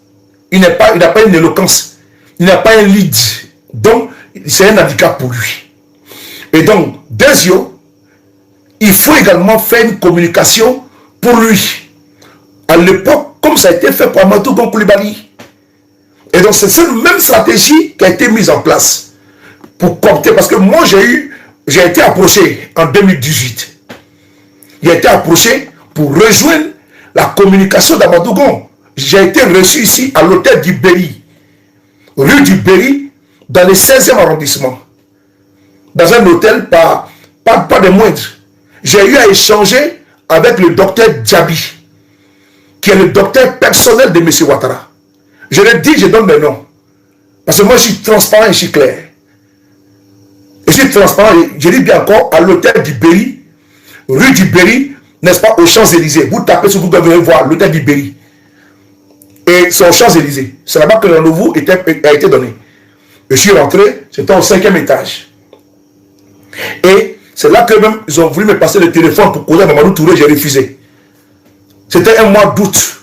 Il n'a pas une éloquence. Il n'a pas un lead. Donc, c'est un handicap pour lui. Et donc, Désio, il faut également faire une communication pour lui. À l'époque, comme ça a été fait pour Amadou Gon Coulibaly. Et donc, c'est cette même stratégie qui a été mise en place pour coopter. Parce que moi, j'ai été approché en 2018. J'ai été approché pour rejoindre la communication d'Amadou Gon. J'ai été reçu ici à l'hôtel du Berry, rue du Berry, dans le 16e arrondissement. Dans un hôtel pas de moindre. J'ai eu à échanger avec le docteur Djabi, qui est le docteur personnel de M. Ouattara. Je l'ai dit, je donne mes noms. Parce que moi, je suis transparent et je suis clair. Je suis transparent, je dis bien encore, à l'hôtel du Berry, rue du Berry, n'est-ce pas, aux Champs-Élysées. Vous tapez sur Google, vous allez voir l'hôtel du Berry. Et c'est aux Champs-Élysées. C'est là-bas que le rendez-vous a été donné. Je suis rentré, c'était au 5e étage. Et c'est là que même ils ont voulu me passer le téléphone pour causer à Mamadou Touré, j'ai refusé. C'était un mois d'août.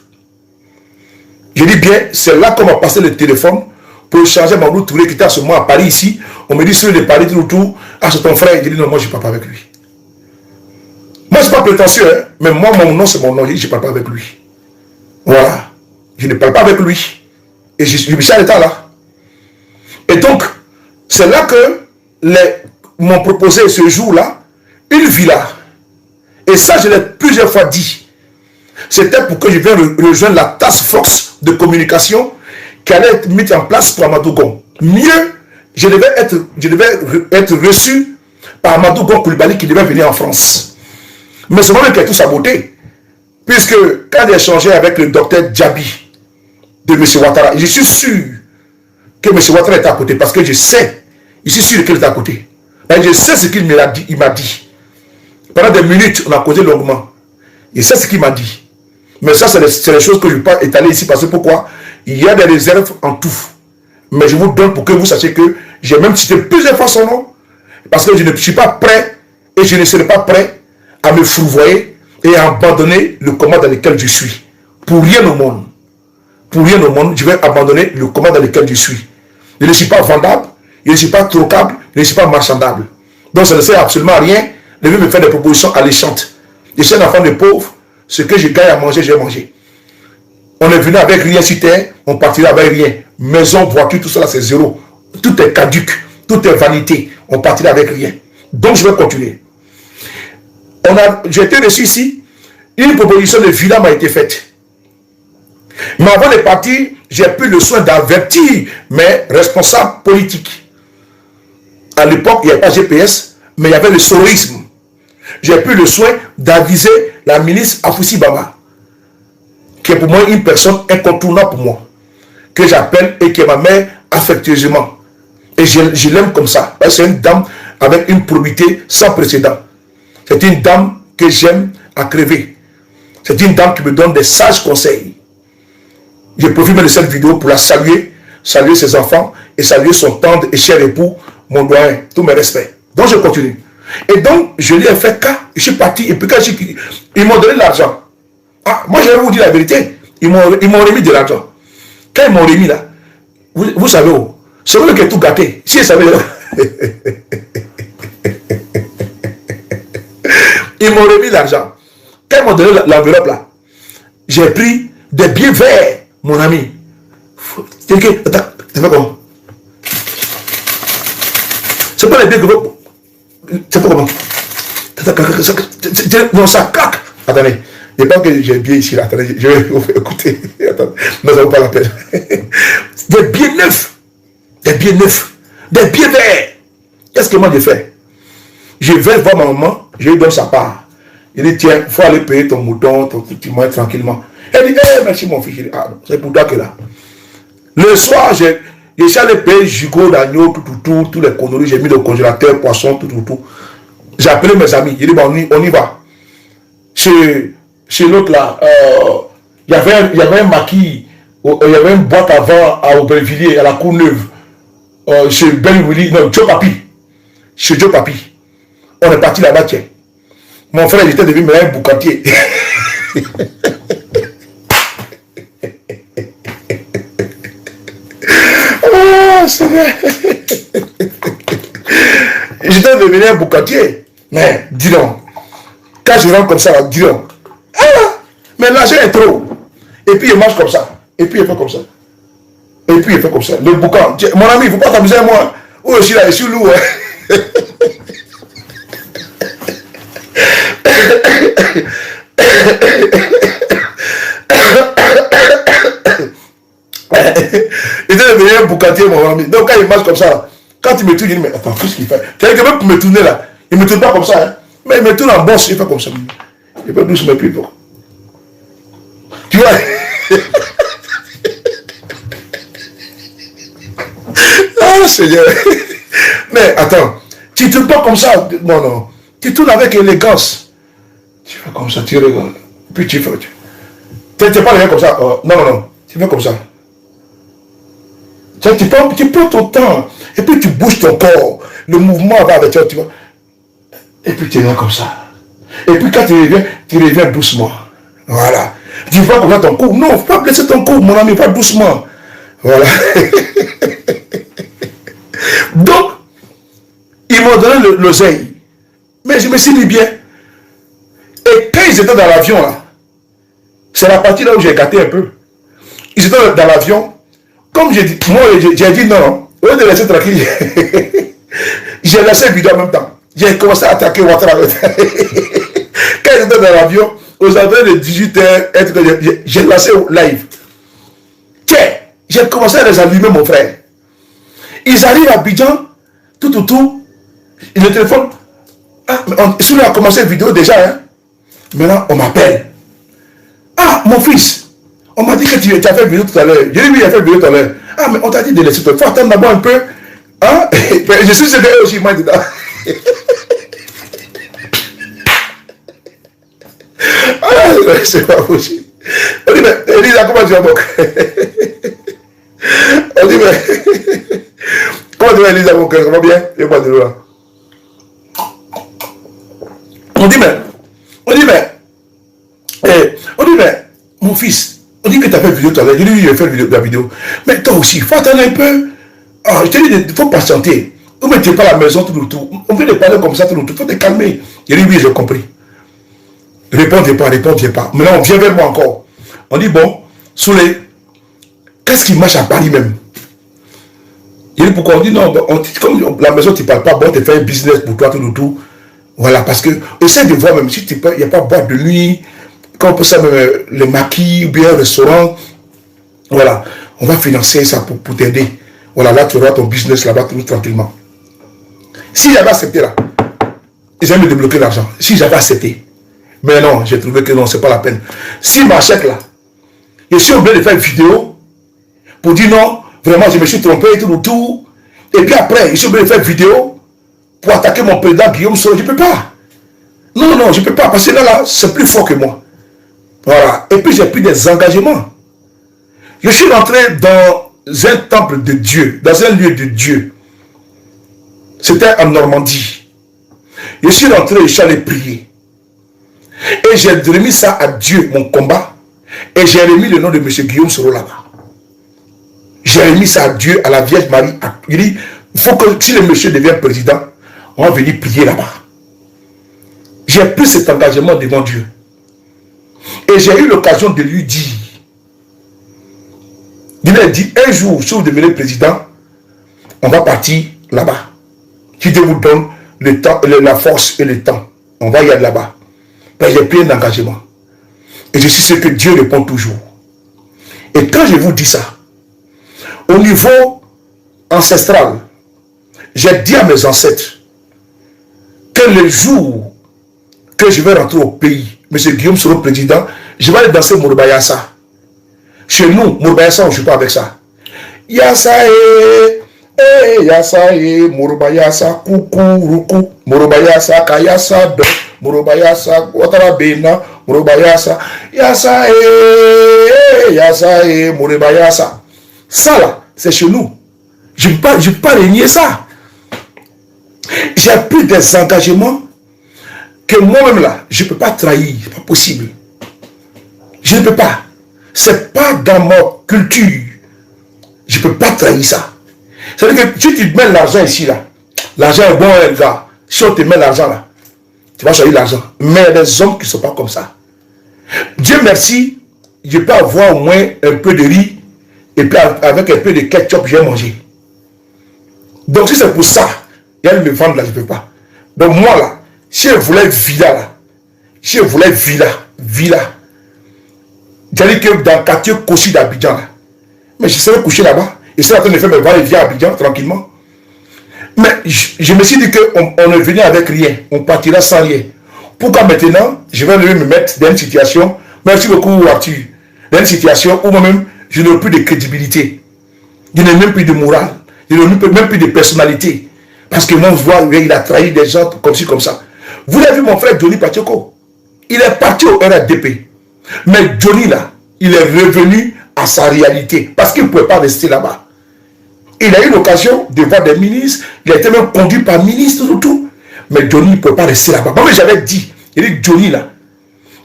Je dis bien, c'est là qu'on m'a passé le téléphone pour échanger Mamadou Touré qui était à ce moment à Paris ici. On me dit celui de Paris tout autour, ah c'est ton frère. Je dis non, moi je ne parle pas avec lui. Moi je ne suis pas prétentieux, hein, mais moi mon nom c'est mon nom, je ne parle pas avec lui. Voilà. Je ne parle pas avec lui. Et je me suis arrêté là. Et donc, c'est là que m'ont proposé ce jour-là une villa. Et ça, je l'ai plusieurs fois dit. C'était pour que je vienne rejoindre la task force de communication qui allait être mise en place pour Amadou Gon. Mieux, je devais être reçu par Amadou Gon Coulibaly qui devait venir en France. Mais c'est moi-même qui ai tout saboté. Puisque quand j'ai échangé avec le docteur Djabi de M. Ouattara, je suis sûr que M. Ouattara était à côté parce que je sais, je suis sûr qu'il était à côté. Et je sais ce qu'il m'a dit. Il m'a dit. Pendant des minutes, on a causé longuement. Je sais ce qu'il m'a dit. Mais ça, c'est les choses que je ne vais pas étaler ici parce que pourquoi? Il y a des réserves en tout. Mais je vous donne pour que vous sachiez que j'ai même cité plusieurs fois son nom parce que je ne suis pas prêt et je ne serai pas prêt à me fourvoyer et à abandonner le combat dans lequel je suis. Pour rien au monde. Pour rien au monde, je vais abandonner le combat dans lequel je suis. Je ne suis pas vendable, je ne suis pas trocable, je ne suis pas marchandable. Donc ça ne sert absolument à rien de me faire des propositions alléchantes. Je suis un enfant de pauvre, ce que je gagne à manger, j'ai mangé. On est venu avec rien sur terre, on partira avec rien. Maison, voiture, tout cela c'est zéro. Tout est caduc, tout est vanité. On partira avec rien. Donc je vais continuer. J'ai été reçu ici, une proposition de villa m'a été faite. Mais avant de partir, j'ai pris le soin d'avertir mes responsables politiques. À l'époque, il n'y avait pas GPS, mais il y avait le soroisme. J'ai pris le soin d'aviser la ministre Afoussi Baba, qui est pour moi une personne incontournable pour moi, que j'appelle et qui est ma mère affectueusement. Et je l'aime comme ça. C'est une dame avec une probité sans précédent. C'est une dame que j'aime à crever. C'est une dame qui me donne des sages conseils. Je profite de cette vidéo pour la saluer, saluer ses enfants et saluer son tendre et cher époux, mon doyen. Tous mes respects. Donc je continue. Et donc, je lui ai fait cas, je suis parti, et puis quand ils m'ont donné l'argent. Ah, moi, je vais vous dire la vérité. Ils m'ont remis de l'argent. Quand ils m'ont remis là, vous savez où? C'est vrai qu'il est tout gâté. Si il savait. Ils m'ont remis l'argent. Quand ils m'ont donné l'enveloppe là, j'ai pris des billets verts, mon ami. Attends, c'est pas comment. C'est pas les billets que vous. C'est pas comment. Non, ça claque. Attendez. Je pense que j'ai un billet ici là. Attendez, je vais vous faire écouter. Attendez, nous n'avons pas la peine. Des billets neufs. Des billets neufs. Des billets verts. Qu'est-ce que moi j'ai fait? Je vais voir ma maman, je lui donne sa part. Il dit, tiens, il faut aller payer ton mouton, ton petit moyen tranquillement. Elle dit, hey, merci mon fils. Ah, c'est pour toi que là. Le soir, je suis allé payer gigot d'agneau, tous les conneries. J'ai mis le congélateur, poisson, tout. J'ai appelé mes amis. J'ai dit, bon, on y va. Chez l'autre là, il y avait un maquis, il y avait une boîte avant à Aubervilliers, à la Courneuve. Chez Ben Willy, non, Joe Papi. Chez Joe Papi. On est parti là-bas, tiens. Mon frère, il était devenu un boucantier. Oh, c'est vrai. J'étais devenu un boucantier. Mais, dis donc. Quand je rentre comme ça, dis donc. Ah, mais l'argent est trop. Et puis il marche comme ça. Et puis il fait comme ça. Et puis il fait comme ça. Le boucan. Mon ami, il ne faut pas t'amuser à moi. Oh, je suis là, je suis lourd. Il était devenu un boucantier, mon ami. Donc quand il marche comme ça, quand il me tourne, il dit, mais attends, qu'est-ce qu'il fait? Tu as que même pour me tourner là, il ne me tourne pas comme ça. Hein? Mais il me tourne en bosse, il fait comme ça. Il fait doucement plus fort. Tu vois? Ah, Seigneur. Mais attends, tu ne tournes pas comme ça. Non, non. Tu tournes avec élégance. Tu fais comme ça, tu regardes. Puis tu fais. Tu n'es pas comme ça. Non, non, non. Tu fais comme ça. Tu prends ton temps. Et puis tu bouges ton corps. Le mouvement va avec toi, tu vois. Et puis tu reviens comme ça. Et puis quand tu reviens doucement. Voilà. Tu vois comme ça ton cou. Non, il ne faut pas blesser ton cou, mon ami, pas doucement. Voilà. Donc, ils m'ont donné l'oseille. Mais je me suis dit bien. Et quand ils étaient dans l'avion, là, c'est la partie là où j'ai gâté un peu. Ils étaient dans l'avion. Comme j'ai dit, moi j'ai dit non. Au lieu de laisser tranquille, j'ai laissé le vidéo en même temps. J'ai commencé à attaquer Ouattara. Quand ils étaient dans l'avion, aux environs de 18h, j'ai lancé live. Tiens, j'ai commencé à les allumer, mon frère. Ils arrivent à Abidjan, tout. Le téléphone. Ah, si on a commencé la vidéo déjà, hein. Maintenant on m'appelle. Ah, mon fils, on m'a dit que tu as fait une vidéo tout à l'heure. J'ai dit oui, il a fait une vidéo tout à l'heure. Ah, mais on t'a dit de laisser toi. Il faut attendre d'abord un peu. Hein? Je suis sûr que aussi, moi, dedans. Ah, c'est pas possible. On dit, mais Elisa, comment tu vas donc? On dit, mais comment tu vas, Elisa, mon cœur? Ça va bien? Je bois de l'eau là. On dit, mais, mon fils, on dit que tu as fait une vidéo tout à l'heure. Je dis, oui, j'ai fait la vidéo. Mais toi aussi, il faut attendre un peu. Ah, je te dis, il faut patienter. Vous ne mettez pas à la maison tout le tour. On vient de parler comme ça tout le tour. Il faut te calmer. Je dis, oui, j'ai compris. Répondez pas. Maintenant, on vient vers moi encore. On dit, bon, Souley, qu'est-ce qui marche à Paris même? Je dis, pourquoi? On dit, non, comme la maison, tu ne parles pas, bon, tu fais un business pour toi tout le tour. Voilà, parce que, essaie de voir même si il n'y a pas boîte de nuit, comme on peut ça, même les maquis ou bien un restaurant. Voilà, on va financer ça pour t'aider. Voilà, là, tu auras ton business là-bas tout tranquillement. Si j'avais accepté là, ils allaient me débloquer l'argent. Si j'avais accepté. Mais non, j'ai trouvé que non, c'est pas la peine. Si m'achète là, je suis obligé de faire une vidéo pour dire non, vraiment, je me suis trompé tout le tour. Et puis après, je suis obligé de faire une vidéo pour attaquer mon président Guillaume Soro. Je ne peux pas. Non, je ne peux pas. Parce que là, c'est plus fort que moi. Voilà. Et puis j'ai pris des engagements. Je suis rentré dans un temple de Dieu, dans un lieu de Dieu. C'était en Normandie. Je suis rentré, je suis allé prier. Et j'ai remis ça à Dieu, mon combat. Et j'ai remis le nom de M. Guillaume Soro là-bas. J'ai remis ça à Dieu, à la Vierge Marie. Il dit, il faut que si le monsieur devient président, on va venir prier là-bas. J'ai pris cet engagement devant Dieu. Et j'ai eu l'occasion de lui dire, il a dit, un jour, si vous devenez président, on va partir là-bas. Si Dieu vous donne le temps, la force et le temps, on va y aller là-bas. J'ai pris un engagement. Et je suis sûr que Dieu répond toujours. Et quand je vous dis ça, au niveau ancestral, j'ai dit à mes ancêtres que le jour que je vais rentrer au pays, M. Guillaume sera président, je vais aller danser Mouroubayassa. Chez nous, Mouroubayassa, on ne joue pas avec ça. Yassa Yassa Mouroubayassa, coucou, roukou, Mouroubayassa, Kayassa, do, Mouroubayassa, Ouattarabena, Mouroubayassa, Yassa Yassa Mouroubayassa. Ça là, c'est chez nous. Je ne peux pas régner ça. J'ai pris des engagements que moi-même là, je ne peux pas trahir. C'est pas possible. Je ne peux pas. C'est pas dans ma culture. Je ne peux pas trahir ça. C'est-à-dire que si tu te mets l'argent ici là, l'argent est bon, les gars. Si on te met l'argent là, tu vas choisir l'argent. Mais il y a des hommes qui ne sont pas comme ça. Dieu merci, je peux avoir au moins un peu de riz et puis avec un peu de ketchup, je vais manger. Donc si c'est pour ça, il y a me vendre là, je ne peux pas. Donc moi là, si je voulais villa là, si je voulais villa, j'allais que dans le quartier Kossi d'Abidjan là, mais je serais couché là-bas, et je serais en train de faire mes va-et-vient à Abidjan tranquillement. Mais je me suis dit qu'on ne venait avec rien, on partira sans rien. Pourquoi maintenant, je vais me mettre dans une situation, merci beaucoup Arthur, dans une situation où moi-même, je n'ai plus de crédibilité, je n'ai même plus de morale, je n'ai même plus de personnalité. Parce que moi, je vois, il a trahi des gens comme ci, comme ça. Vous avez vu mon frère Johnny Pacheco, il est parti au RADP. Mais Johnny là, il est revenu à sa réalité, parce qu'il ne pouvait pas rester là-bas. Il a eu l'occasion de voir des ministres, il a été même conduit par ministre, tout. Mais Johnny ne peut pas rester là-bas. Moi, j'avais dit, il dit Johnny là,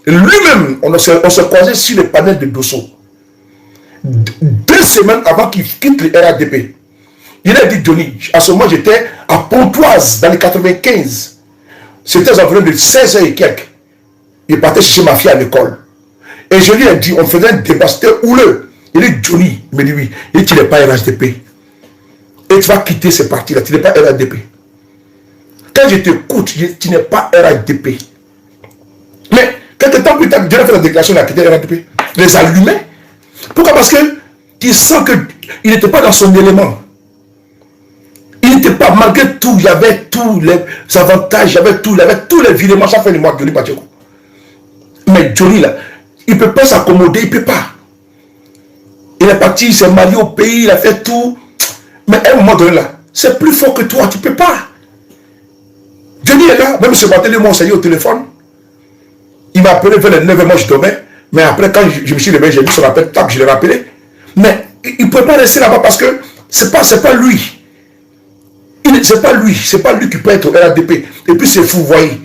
lui-même, on se croisait sur le panel de Dosso. 2 semaines avant qu'il quitte le RADP. Il a dit Johnny, à ce moment j'étais à Pontoise dans les 95. C'était aux environs de 16 h et quelques. Il partait chercher ma fille à l'école. Et je lui ai dit, on faisait un débat, c'était houleux. Il dit Johnny, il me dit oui. Il dit tu n'es pas RADP. Et tu vas quitter ce parti-là, tu n'es pas RADP. Quand je t'écoute, tu n'es pas RADP. Mais quelques temps plus tard, Dieu a fait la déclaration de quitter RADP. Les allumait. Pourquoi? Parce que tu sens qu'il n'était pas dans son élément. Il n'était pas, malgré tout, il y avait tous les avantages, il y avait tous les virements chaque fin du mois, Johnny Pacheco. Mais Johnny, là, il ne peut pas s'accommoder, il ne peut pas. Il est parti, il s'est marié au pays, il a fait tout. Mais à un moment donné, là, c'est plus fort que toi, tu ne peux pas. Johnny est là, même ce matin, moi, on s'est dit au téléphone. Il m'a appelé vers les 9 h, moi je dormais. Mais après, quand je me suis réveillé, j'ai vu son appel, tac, je l'ai rappelé. Mais il ne peut pas rester là-bas parce que ce n'est pas lui. C'est pas lui qui peut être au RADP. Et puis c'est fou, vous voyez.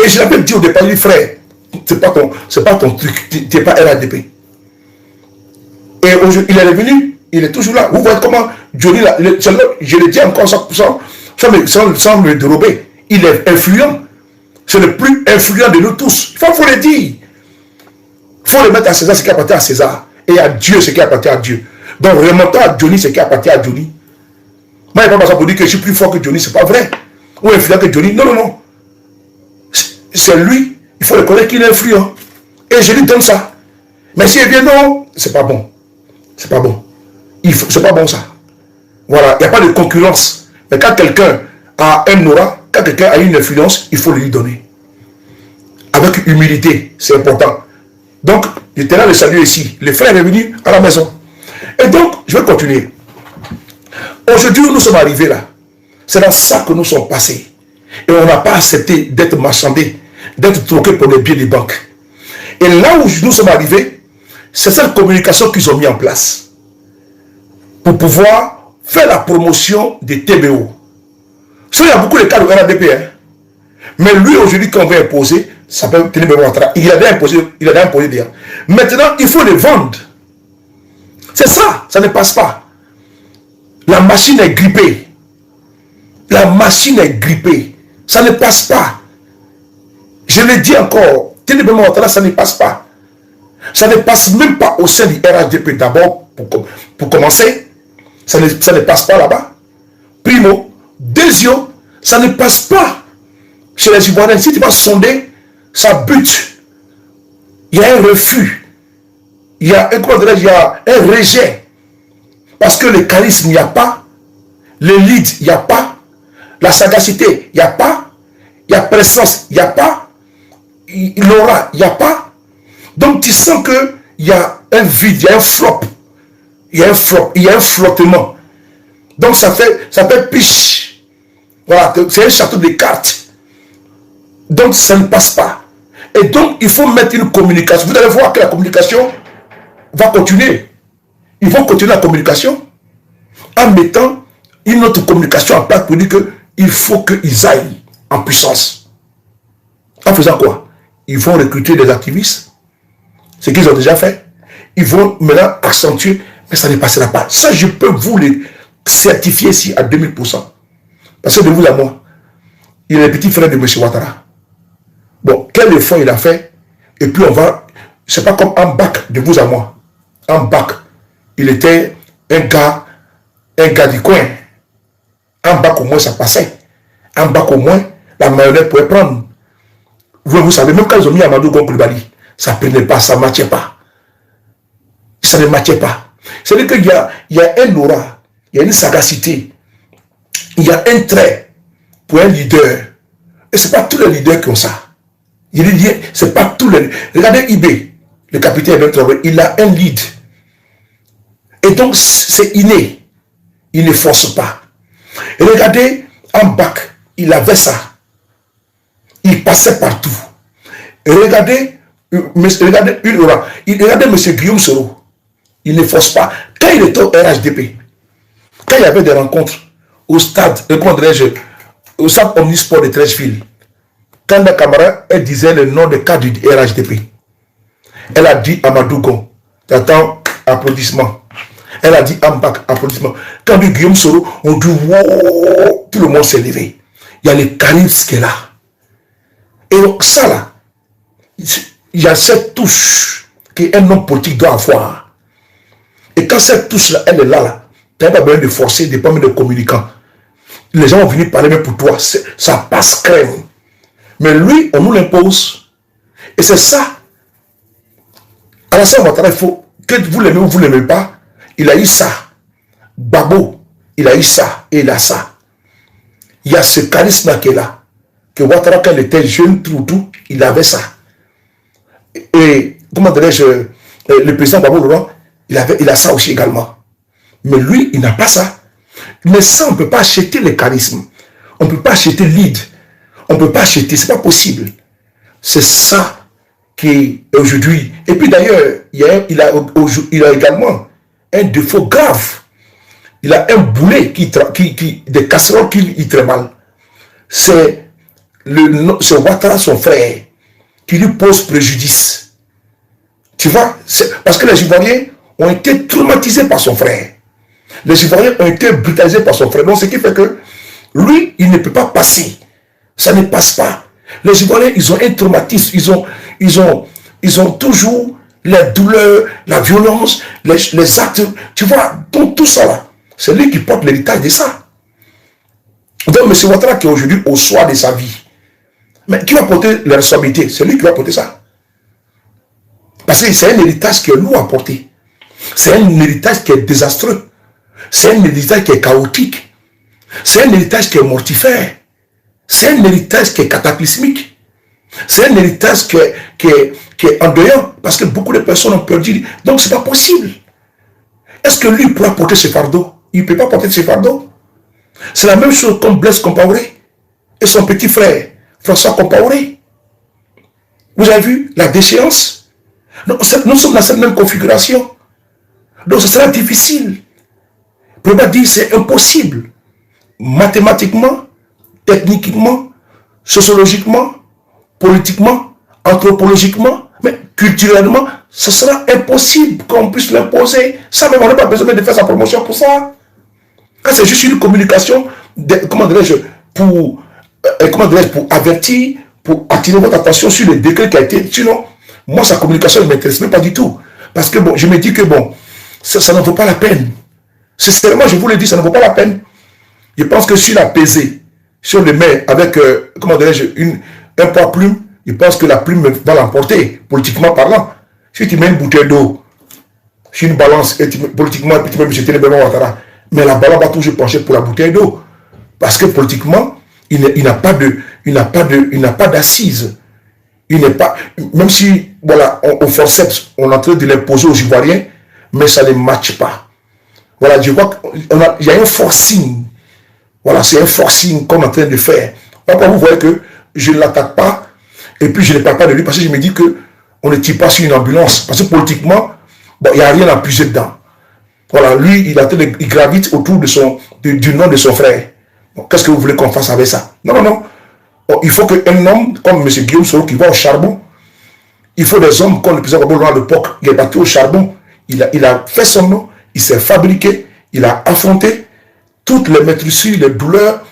Et je l'avais dit au départ, frère, c'est pas ton truc, tu n'es pas RADP. Et aujourd'hui, il est revenu, il est toujours là. Vous voyez comment Johnny, là, je le dis encore sans me dérober, il est influent. C'est le plus influent de nous tous. Il faut le dire. Il faut le mettre à César ce qui appartient à César. Et à Dieu ce qui appartient à Dieu. Donc remontons à Johnny ce qui appartient à Johnny. Moi, il n'y a pas besoin pour dire que je suis plus fort que Johnny, c'est pas vrai. Ou influent que Johnny. Non. C'est lui, il faut reconnaître qu'il est influent. Et je lui donne ça. Mais s'il vient, non, c'est pas bon. C'est pas bon. C'est pas bon ça. Voilà, il n'y a pas de concurrence. Mais quand quelqu'un a un aura, quand quelqu'un a une influence, il faut lui donner. Avec humilité, c'est important. Donc, j'étais là le salut ici. Le frère est venu à la maison. Et donc, je vais continuer. Aujourd'hui, nous sommes arrivés là. C'est dans ça que nous sommes passés. Et on n'a pas accepté d'être marchandés, d'être troqués pour les billets des banques. Et là où nous sommes arrivés, c'est cette communication qu'ils ont mis en place pour pouvoir faire la promotion des TBO. Il y a beaucoup de cas de RADP. Hein? Mais lui, aujourd'hui, qu'on va imposer, ça peut tenir il a déjà imposé déjà. Maintenant, il faut les vendre. C'est ça, ça ne passe pas. La machine est grippée. La machine est grippée. Ça ne passe pas. Je le dis encore, ça ne passe pas. Ça ne passe même pas au sein du RHDP d'abord, pour commencer. Ça ne passe pas là-bas. Primo. Deuxièmement, ça ne passe pas chez les Ivoiriens. Si tu vas sonder, ça bute. Il y a un refus. Il y a un rejet. Parce que le charisme, il n'y a pas. Le lead, il n'y a pas. La sagacité, il n'y a pas. Il y a présence, il n'y a pas. L'aura, il n'y a pas. Donc tu sens qu'il y a un vide, il y a un flop. Il y a un flop, il y a un flottement. Donc ça fait piche. Voilà, c'est un château de cartes. Donc ça ne passe pas. Et donc il faut mettre une communication. Vous allez voir que la communication va continuer. Ils vont continuer la communication en mettant une autre communication en place pour dire qu'il faut qu'ils aillent en puissance. En faisant quoi? Ils vont recruter des activistes. Ce qu'ils ont déjà fait. Ils vont maintenant accentuer, mais ça ne passera pas. Ça, je peux vous le certifier ici à 2000%. Parce que de vous à moi, il est le petit frère de M. Ouattara. Bon, quel effort il a fait? Et puis on va, c'est pas comme un bac de vous à moi. Un bac, il était un gars du coin. Un bac au moins ça passait. Un bac au moins, la mayonnaise pouvait prendre. Vous savez, même quand ils ont mis Amadou Gon Coulibaly, ça ne prenait pas, ça ne matchait pas. Ça ne matchait pas. C'est-à-dire qu'il y a un aura, il y a une sagacité, il y a un trait pour un leader. Et ce n'est pas tous les leaders qui ont ça. Ce n'est pas tous les... Regardez Ibé, le capitaine Ben Traoré, il a un lead. Et donc, c'est inné. Il ne force pas. Et regardez, en bac, il avait ça. Il passait partout. Et regardez M. Guillaume Soro. Il ne force pas. Quand il était au RHDP, quand il y avait des rencontres au stade, au stade Omnisport de Trècheville, quand la camarade, elle disait le nom de cadre du RHDP, elle a dit Amadou Gon, t'attends, applaudissements. Elle a dit Ambak, applaudissements. Quand dit Guillaume Soro, on dit wow, tout le monde s'est levé. Il y a le charisme qui est là. Et donc ça là, il y a cette touche qu'un homme politique doit avoir. Et quand cette touche là, elle est là, tu n'as pas besoin de forcer, de pas mettre de communicants. Les gens vont venir parler même pour toi, ça passe crème. Mais lui, on nous l'impose. Et c'est ça. Alassane Ouattara, il faut que vous l'aimez ou vous ne l'aimez pas, il a eu ça. Babo, il a eu ça et il a ça. Il y a ce charisme qui est là. Que Ouattara, quand il était jeune, tout, il avait ça. Et, comment dirais-je, le président Babou Laurent, il a ça aussi également. Mais lui, il n'a pas ça. Mais ça, on ne peut pas acheter le charisme. On ne peut pas acheter lead. On ne peut pas acheter, c'est pas possible. C'est ça qui est aujourd'hui. Et puis d'ailleurs, il a également un défaut grave. Il a un boulet des casseroles qui lit très mal. C'est Ouattara, son frère, qui lui pose préjudice. Tu vois, parce que les Ivoiriens ont été traumatisés par son frère. Les Ivoiriens ont été brutalisés par son frère. Donc, ce qui fait que lui, il ne peut pas passer. Ça ne passe pas. Les Ivoiriens, ils ont un traumatisme. Ils ont toujours la douleur, la violence, les actes. Tu vois, donc tout ça là, c'est lui qui porte l'héritage de ça. Donc, M. Ouattara qui est aujourd'hui au soir de sa vie. Mais qui va porter la responsabilité? C'est lui qui va porter ça. Parce que c'est un héritage qui est lourd à porter. C'est un héritage qui est désastreux. C'est un héritage qui est chaotique. C'est un héritage qui est mortifère. C'est un héritage qui est cataclysmique. C'est un héritage qui est endeuillant. Parce que beaucoup de personnes ont perdu. Donc, ce n'est pas possible. Est-ce que lui pourra porter ce fardeau? Il ne peut pas porter ce fardeau. C'est la même chose comme Blaise Compaoré et son petit frère, François Compaoré. Vous avez vu la déchéance? Nous sommes dans cette même configuration. Donc, ce sera difficile. On ne peut pas dire c'est impossible. Mathématiquement, techniquement, sociologiquement, politiquement, anthropologiquement, mais culturellement, ce sera impossible qu'on puisse l'imposer. Ça même, on n'a pas besoin de faire sa promotion pour ça. Quand c'est juste une communication, comment dirais-je, pour avertir, pour attirer votre attention sur le décret qui a été. Sinon, moi, sa communication ne m'intéresse pas du tout. Parce que bon, je me dis que bon, ça ne vaut pas la peine. Sincèrement, je vous le dis, ça ne vaut pas la peine. Je pense que si la pesée, si on le met avec, comment dirais-je, un poids plume, je pense que la plume va l'emporter, politiquement parlant. Si tu mets une bouteille d'eau sur une balance, et politiquement, tu peux me jeter le Benoît Ouattara, mais la balance va toujours pencher pour la bouteille d'eau. Parce que politiquement, il n'a pas d'assises. Il n'est pas, même si, voilà, au forceps, on est en train de l'imposer aux Ivoiriens, mais ça ne matche pas. Voilà, je vois qu'il y a un forcing. Voilà, c'est un forcing qu'on est en train de faire. Pourquoi vous voyez que je ne l'attaque pas, et puis je ne parle pas de lui, parce que je me dis qu'on ne tire pas sur une ambulance. Parce que politiquement, bon, il n'y a rien à puiser dedans. Voilà, lui, il gravite autour du nom de son frère. Bon, qu'est-ce que vous voulez qu'on fasse avec ça? Non, non, non. Bon, il faut qu'un homme comme M. Guillaume Soro qui va au charbon, il faut des hommes comme le président Kabila à l'époque, il est battu au charbon, il a fait son nom, il s'est fabriqué, il a affronté toutes les maîtrises, les douleurs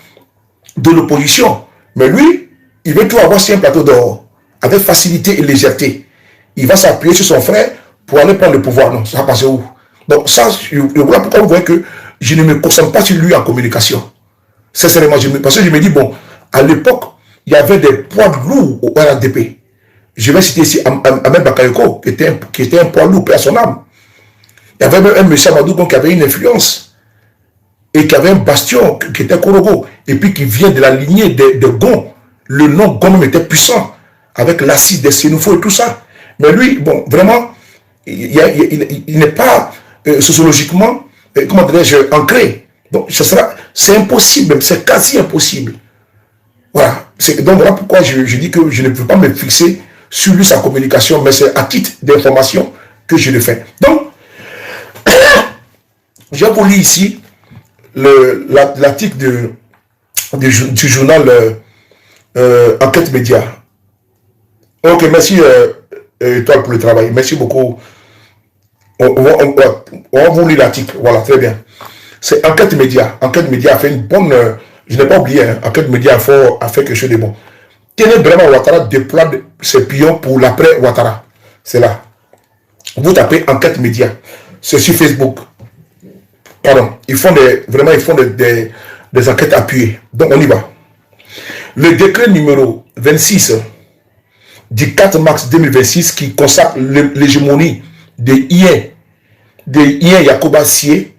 de l'opposition. Mais lui, il veut tout avoir sur un plateau d'or, avec facilité et légèreté. Il va s'appuyer sur son frère pour aller prendre le pouvoir. Non, ça va passer où? Donc ça, voilà pourquoi vous voyez que je ne me concentre pas sur lui en communication. Sincèrement, parce que je me dis, bon, à l'époque, il y avait des poids lourds au RDP. Je vais citer ici Ahmed Bakayoko, qui était un poids lourd, paix à son âme. Il y avait même un monsieur Amadou qui avait une influence et qui avait un bastion qui était Korogo, et puis qui vient de la lignée de Gon. Le nom Gon était puissant, avec l'acide des Sénoufos et tout ça. Mais lui, bon, vraiment, il n'est pas sociologiquement, comment dirais-je, ancré. Donc, c'est impossible, c'est quasi impossible. Voilà. Donc, voilà pourquoi je dis que je ne peux pas me fixer sur lui, sa communication, mais c'est à titre d'information que je le fais. Donc, j'ai voulu ici l'article du journal Enquête Média. Ok, merci Étoile pour le travail. Merci beaucoup. On va vous lire l'article. Voilà, très bien. C'est Enquête Média. Enquête Média a fait une bonne... je n'ai pas oublié, hein, Enquête Média a fait quelque chose de bon. Tenez vraiment Ouattara déploie ses pions pour l'après Ouattara. C'est là. Vous tapez Enquête Média. C'est sur Facebook. Pardon. Ils font des enquêtes appuyées. Donc on y va. Le décret numéro 26 du 4 mars 2026 qui consacre l'hégémonie de Ien Yacouba Sié.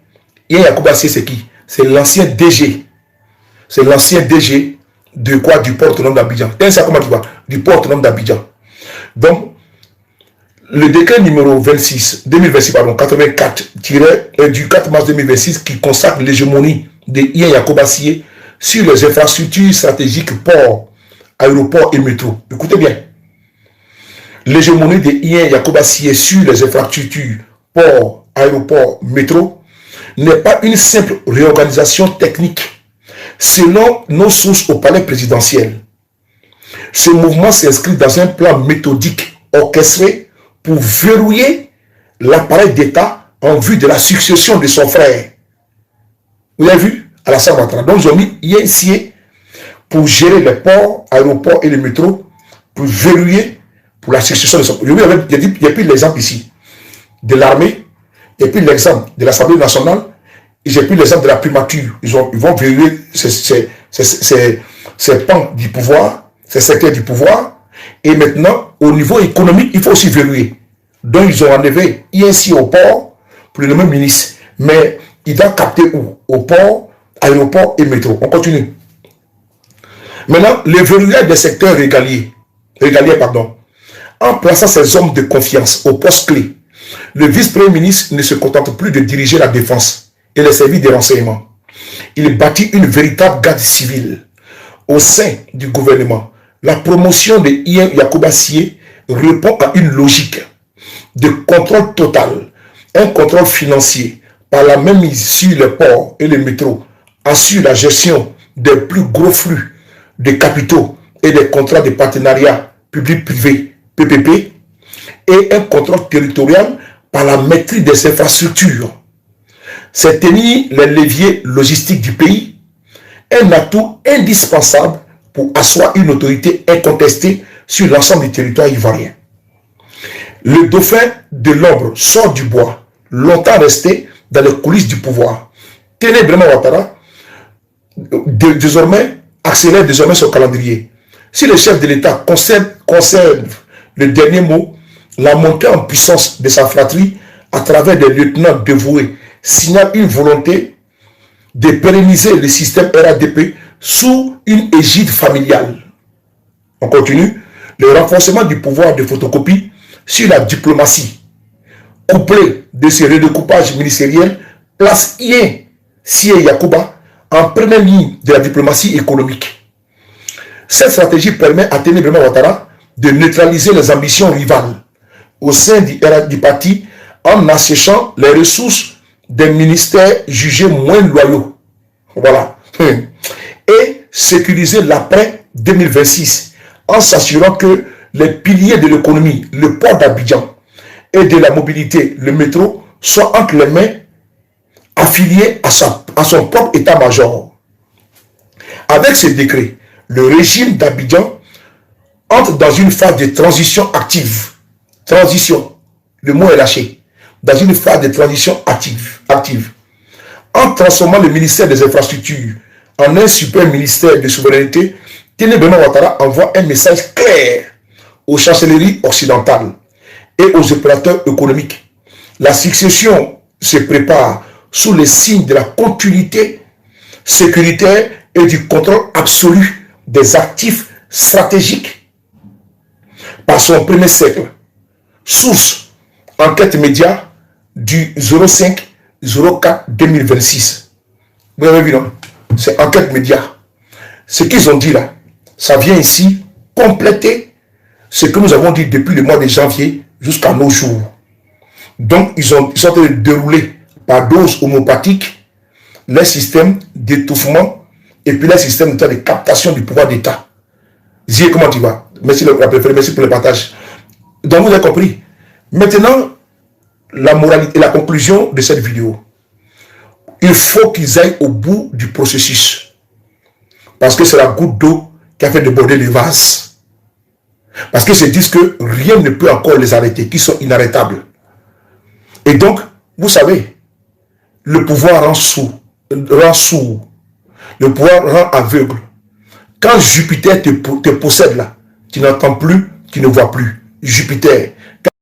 Ien Yacouba Sié, c'est qui? C'est l'ancien DG. C'est l'ancien DG de quoi? Du port autonome d'Abidjan. Du port autonome d'Abidjan. Donc, le décret numéro 2026, pardon, 84, du 4 mars 2026 qui consacre l'hégémonie de Ien Yacouba Sié sur les infrastructures stratégiques ports, aéroports et métro. Écoutez bien. L'hégémonie de Ien Yacouba Sié sur les infrastructures ports, aéroports, métro n'est pas une simple réorganisation technique. Selon nos sources au palais présidentiel, ce mouvement s'inscrit dans un plan méthodique orchestré pour verrouiller l'appareil d'État en vue de la succession de son frère. Vous avez vu? Alassane Ouattara. Donc, ils ont mis ici pour gérer les ports, aéroports et les métros, pour verrouiller pour la succession de son frère. Il y a plus l'exemple ici de l'armée, et puis l'exemple de l'Assemblée nationale, et j'ai pris l'exemple de la primature. Ils vont verrouiller ces pans du pouvoir, ces secteurs du pouvoir. Et maintenant, au niveau économique, il faut aussi verrouiller. Donc, ils ont enlevé ici au port pour le nommer ministre. Mais il doit capter où? Au port, aéroport et métro. On continue. Maintenant, le verrouillage des secteurs régaliers, en plaçant ses hommes de confiance au poste clé, le vice-premier ministre ne se contente plus de diriger la défense et les services de renseignement. Il bâtit une véritable garde civile au sein du gouvernement. La promotion de Ien Yacouba Sié répond à une logique de contrôle total, un contrôle financier, par la même mise sur les ports et les métros, assure la gestion des plus gros flux de capitaux et des contrats de partenariat public-privé, PPP, et un contrôle territorial par la maîtrise des infrastructures. C'est tenir les leviers logistiques du pays, un atout indispensable pour asseoir une autorité incontestée sur l'ensemble du territoire ivoirien. Le dauphin de l'ombre sort du bois, longtemps resté dans les coulisses du pouvoir. Ténébrement Ouattara accélère désormais son calendrier. Si le chef de l'État conserve le dernier mot, la montée en puissance de sa fratrie à travers des lieutenants dévoués signale une volonté de pérenniser le système RADP sous une égide familiale. On continue. Le renforcement du pouvoir de photocopie sur la diplomatie, couplé de ce redécoupage ministériel, place Sie Yacouba en première ligne de la diplomatie économique. Cette stratégie permet à Ténébrement Ouattara de neutraliser les ambitions rivales au sein du parti en asséchant les ressources des ministères jugés moins loyaux. Voilà. Et sécuriser l'après 2026 en s'assurant que les piliers de l'économie, le port d'Abidjan et de la mobilité, le métro, soient entre les mains affiliés à son propre état-major. Avec ce décret, le régime d'Abidjan entre dans une phase de transition active. Transition, le mot est lâché. Dans une phase de transition active. En transformant le ministère des Infrastructures en un super ministère de souveraineté, Ténébrement Ouattara envoie un message clair aux chancelleries occidentales et aux opérateurs économiques. La succession se prépare sous le signe de la continuité sécuritaire et du contrôle absolu des actifs stratégiques. Par son premier siècle, source, enquête média du 05-04-2026. Vous avez vu, non? C'est enquête média. Ce qu'ils ont dit là, ça vient ici compléter ce que nous avons dit depuis le mois de janvier jusqu'à nos jours. Donc, ils sont en train de dérouler par dose homopathique les systèmes d'étouffement et puis les systèmes de captation du pouvoir d'État. Zie, comment tu vas? Merci pour le partage. Donc, vous avez compris. Maintenant, la moralité et la conclusion de cette vidéo. Il faut qu'ils aillent au bout du processus. Parce que c'est la goutte d'eau qui a fait déborder les vases. Parce qu'ils se disent que rien ne peut encore les arrêter, qu'ils sont inarrêtables. Et donc, vous savez, le pouvoir rend sourd. Le pouvoir rend aveugle. Quand Jupiter te possède là, tu n'entends plus, tu ne vois plus. Jupiter,